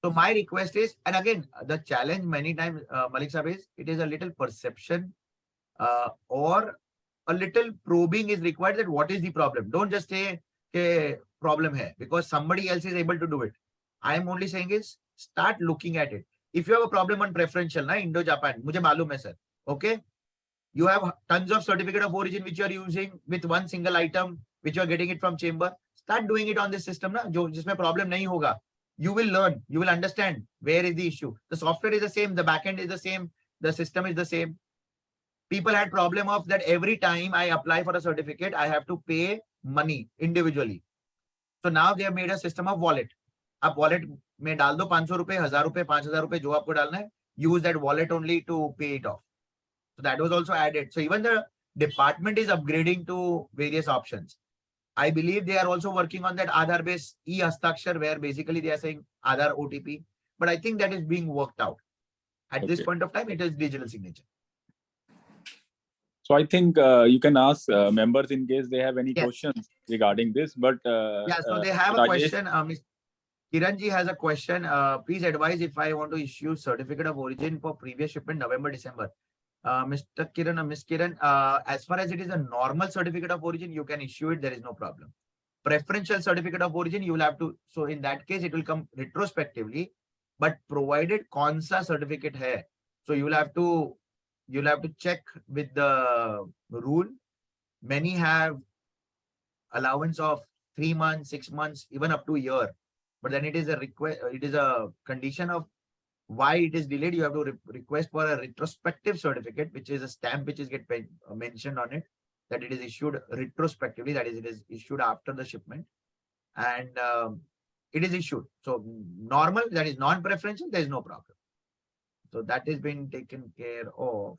So my request is, and again, the challenge many times, Malik Sahab, is it is a little perception or a little probing is required, that what is the problem. Don't just say, okay, problem hai, because somebody else is able to do it. I am only saying is start looking at it. If you have a problem on preferential, Indo-Japan, mujhe malum hai, sir. Okay. You have tons of certificate of origin which you are using with one single item, which you are getting it from chamber. Start doing it on this system, jisme problem nahi hoga. You will learn, you will understand where is the issue. The software is the same, the backend is the same, the system is the same. People had problem of that every time I apply for a certificate, I have to pay money individually. So now they have made a system of wallet. आप wallet में डाल दो 500 रुपए, 1000 रुपए, 5000 रुपए, जो आपको डालना है, use that wallet only to pay it off. So that was also added. So even the department is upgrading to various options. I believe they are also working on that Aadhaar based e-Hastakshar, where basically they are saying Aadhaar OTP. But I think that is being worked out. At this point of time, it is digital signature. So I think you can ask members in case they have any questions regarding this. But so they have a question. Kiranji has a question. Please advise if I want to issue certificate of origin for previous shipment November, December. Mr. Kiran or Miss Kiran, as far as it is a normal certificate of origin, you can issue it. There is no problem. Preferential certificate of origin, you will have to. So in that case, it will come retrospectively. But provided Konsa certificate hai, so you'll have to check with the rule. Many have allowance of 3 months, 6 months, even up to a year. But then it is a request. It is a condition of why it is delayed, you have to request for a retrospective certificate, which is a stamp which is mentioned on it, that it is issued retrospectively, that is, it is issued after the shipment, and it is issued. So normal, that is non-preferential, there is no problem. So that is being taken care of.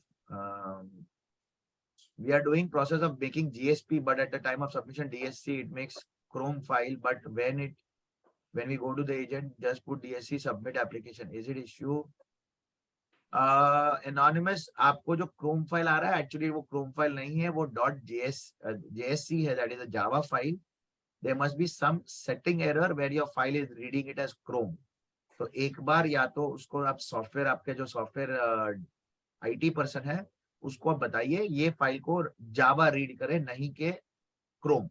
We are doing process of making GSP, but at the time of submission DSC, it makes Chrome file, but when we go to the agent, just put DSC submit application. Is it issue? Anonymous, आपको जो Chrome file आ रहा है, actually वो Chrome file नहीं है, वो .jsc है, that is a Java file. There must be some setting error where your file is reading it as Chrome. तो एक बार या तो उसको आप सॉफ्टवेयर, आपके जो सॉफ्टवेयर IT पर्सन है, उसको आप बताइए ये फाइल को जावा रीड करे, नहीं के क्रोम.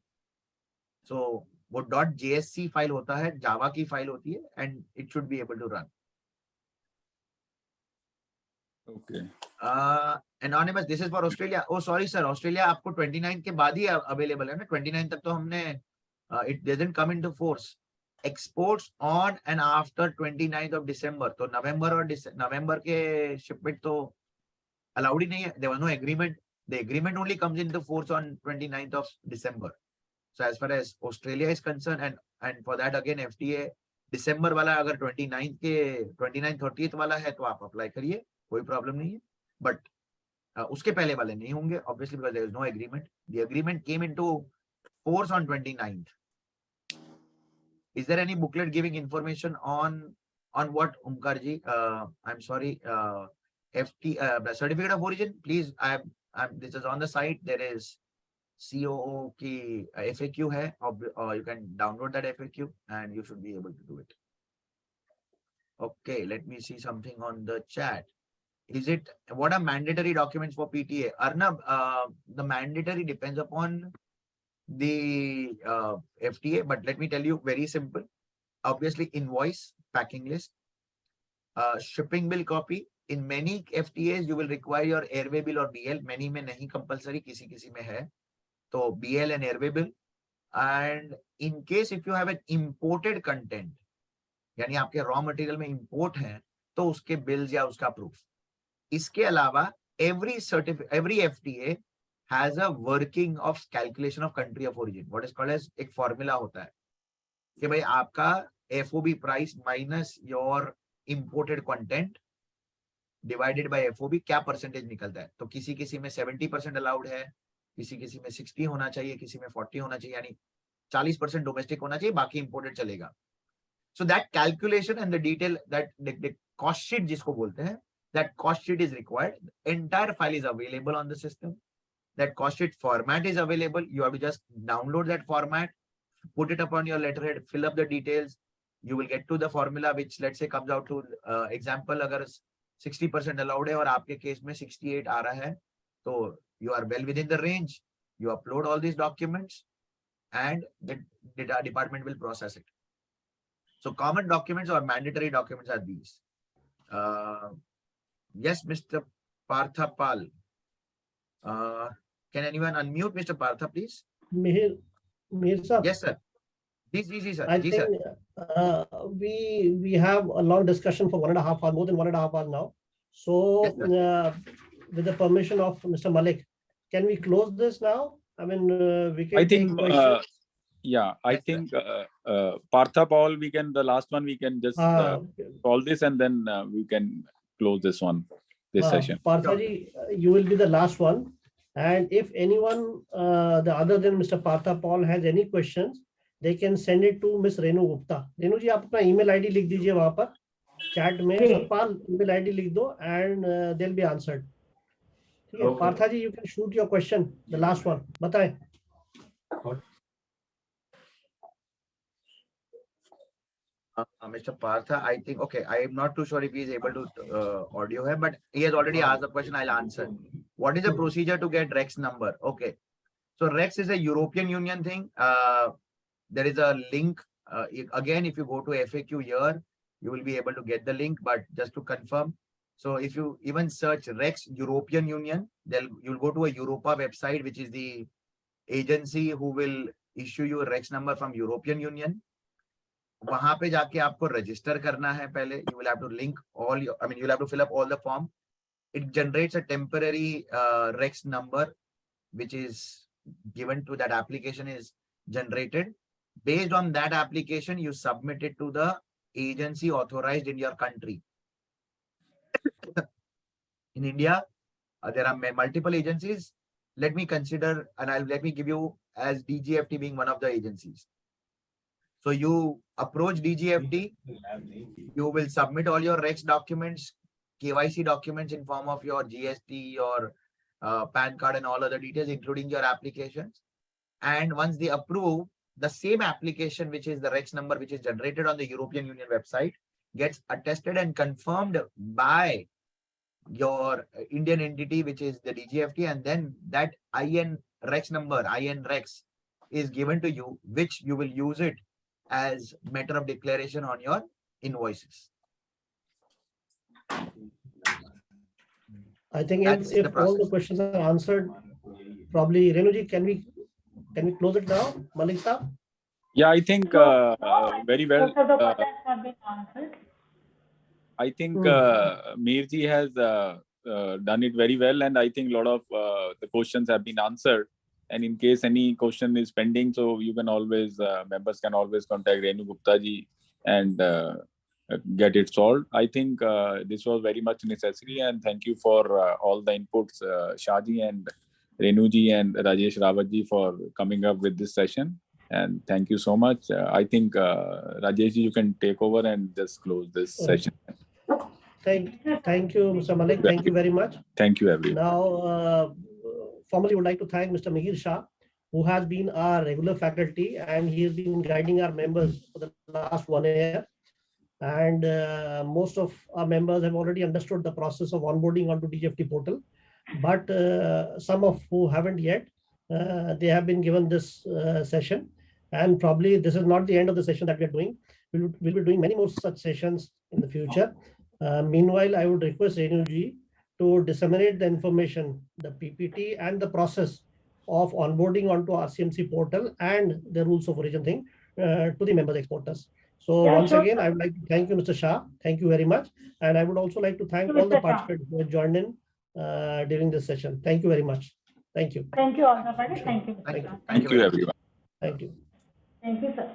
सो वो .jsc फाइल होता है, जावा की फाइल होती है, and it should be able to run. Okay. Anonymous, this is for Australia. Oh sorry sir, Australia आपको 29 के बाद ही अवेलेबल है ना. 29 तक तो हमने it doesn't come into force. Exports on and after 29th of December. तो नवंबर के शिपमेंट तो allowed ही नहीं है. There was no agreement. The agreement only comes into force on 29th of December. So as far as Australia is concerned, and for that again FTA December वाला अगर 29th-30th वाला है तो आप अप्लाई करिए, कोई प्रॉब्लम नहीं है. बट उसके पहले वाले नहीं होंगे, obviously, because there is no agreement. The agreement came into force on 29th. Is there any booklet giving information on what, Omkar ji? I'm sorry, certificate of origin, please. This is on the site. There is COO ki FAQ hai, or you can download that FAQ and you should be able to do it. Okay, let me see something on the chat. What are mandatory documents for PTA? Arnab, the mandatory depends upon the FTA, but let me tell you, very simple. Obviously, invoice, packing list, shipping bill copy. In many FTAs, you will require your airway bill or BL. Many में नहीं compulsory, किसी में है. So BL and airway bill. And in case if you have an imported content, यानी आपके raw material में import है, तो उसके bills या उसका proof. इसके अलावा every FTA has a working of calculation of country of origin. What is called as एक formula होता है कि भाई आपका FOB price minus your imported content divided by FOB क्या percentage निकलता है. तो किसी में 70% allowed है, किसी में 60 होना चाहिए, किसी में 40 होना चाहिए, यानी 40% domestic होना चाहिए, बाकी imported चलेगा. So that calculation and the detail, that the cost sheet जिसको बोलते हैं, that cost sheet is required. Entire file is available on the system. That cost sheet format is available. You have to just download that format, put it upon your letterhead, fill up the details. You will get to the formula, which let's say comes out to example, अगर 60% allowed है और आपके case में 68 आ रहा है, तो you are well within the range. You upload all these documents and the data department will process it. So common documents or mandatory documents are these. Yes, Mr. Partha Pal. Can anyone unmute Mr. Partha, please? Mihir sir. Yes, sir. Ji, sir. I think we have a long discussion for 1.5 hours, more than 1.5 hours now. So yes, with the permission of Mr. Malik, can we close this now? I mean, we can I take think, questions. yeah, I Yes, think Partha Paul, the last one, we can just solve this and then we can close this one, this session. Partha ji, you will be the last one. And if anyone the other than Mr. Partha Paul has any questions, they can send it to Miss Renu Gupta. Renu ji, आप अपना email ID लिख दीजिए वहाँ पर chat में, Satpal email ID लिख दो and they'll be answered. ठीक है, पार्था जी, you can shoot your question, the last one. बताएं. Mr. Partha, I think, okay, I am not too sure if he is able to audio here, but he has already asked the question. I'll answer. What is the procedure to get Rex number? Okay, so Rex is a European Union thing. There is a link. Again, if you go to FAQ here, you will be able to get the link, but just to confirm. So if you even search Rex European Union, you'll go to a Europa website, which is the agency who will issue you a Rex number from European Union. वहां पे जाके आपको register करना है पहले. You will have to link all your, you will have to fill up all the form. It generates a temporary Rex number, which is given to that application is generated. Based on that application, you submit it to the agency authorized in your country. In India, there are multiple agencies. Let me consider, and let me give you as DGFT being one of the agencies. So you approach DGFT, you will submit all your Rex documents, KYC documents in form of your GST, your PAN card and all other details, including your applications. And once they approve, the same application, which is the Rex number, which is generated on the European Union website, gets attested and confirmed by your Indian entity, which is the DGFT, and then that IN Rex number, IN Rex, is given to you, which you will use it as matter of declaration on your invoices. I think if all the questions are answered, probably Renuji, can we close it now, Malik Saab? Yeah, I think very well. Most of the questions have been answered. I think Meerji has done it very well, and I think a lot of the questions have been answered. And in case any question is pending, so you can always, members can always contact Renu Gupta ji and get it solved. I think this was very much necessary, and thank you for all the inputs, Shahji and Renu ji and Rajesh Rawat ji for coming up with this session. And thank you so much. I think Rajesh ji, you can take over and just close this session. Thank you, Mr. Malik. Thank you very much. Thank you, everyone. Now, formally would like to thank Mr. Mihir Shah, who has been our regular faculty, and he has been guiding our members for the last 1 year. And most of our members have already understood the process of onboarding onto DGFT portal. But some of who haven't yet, they have been given this session. And probably this is not the end of the session that we are doing. We'll be doing many more such sessions in the future. Meanwhile, I would request Renu ji to disseminate the information, the PPT and the process of onboarding onto RCMC portal and the rules of origin thing to the members exporters. So once again, I would like to thank you, Mr. Shah. Thank you very much. And I would also like to thank all the participants who have joined in during this session. Thank you very much. Thank you. Thank you all the parties. Thank you. Thank you, everyone. Thank you. Thank you, sir.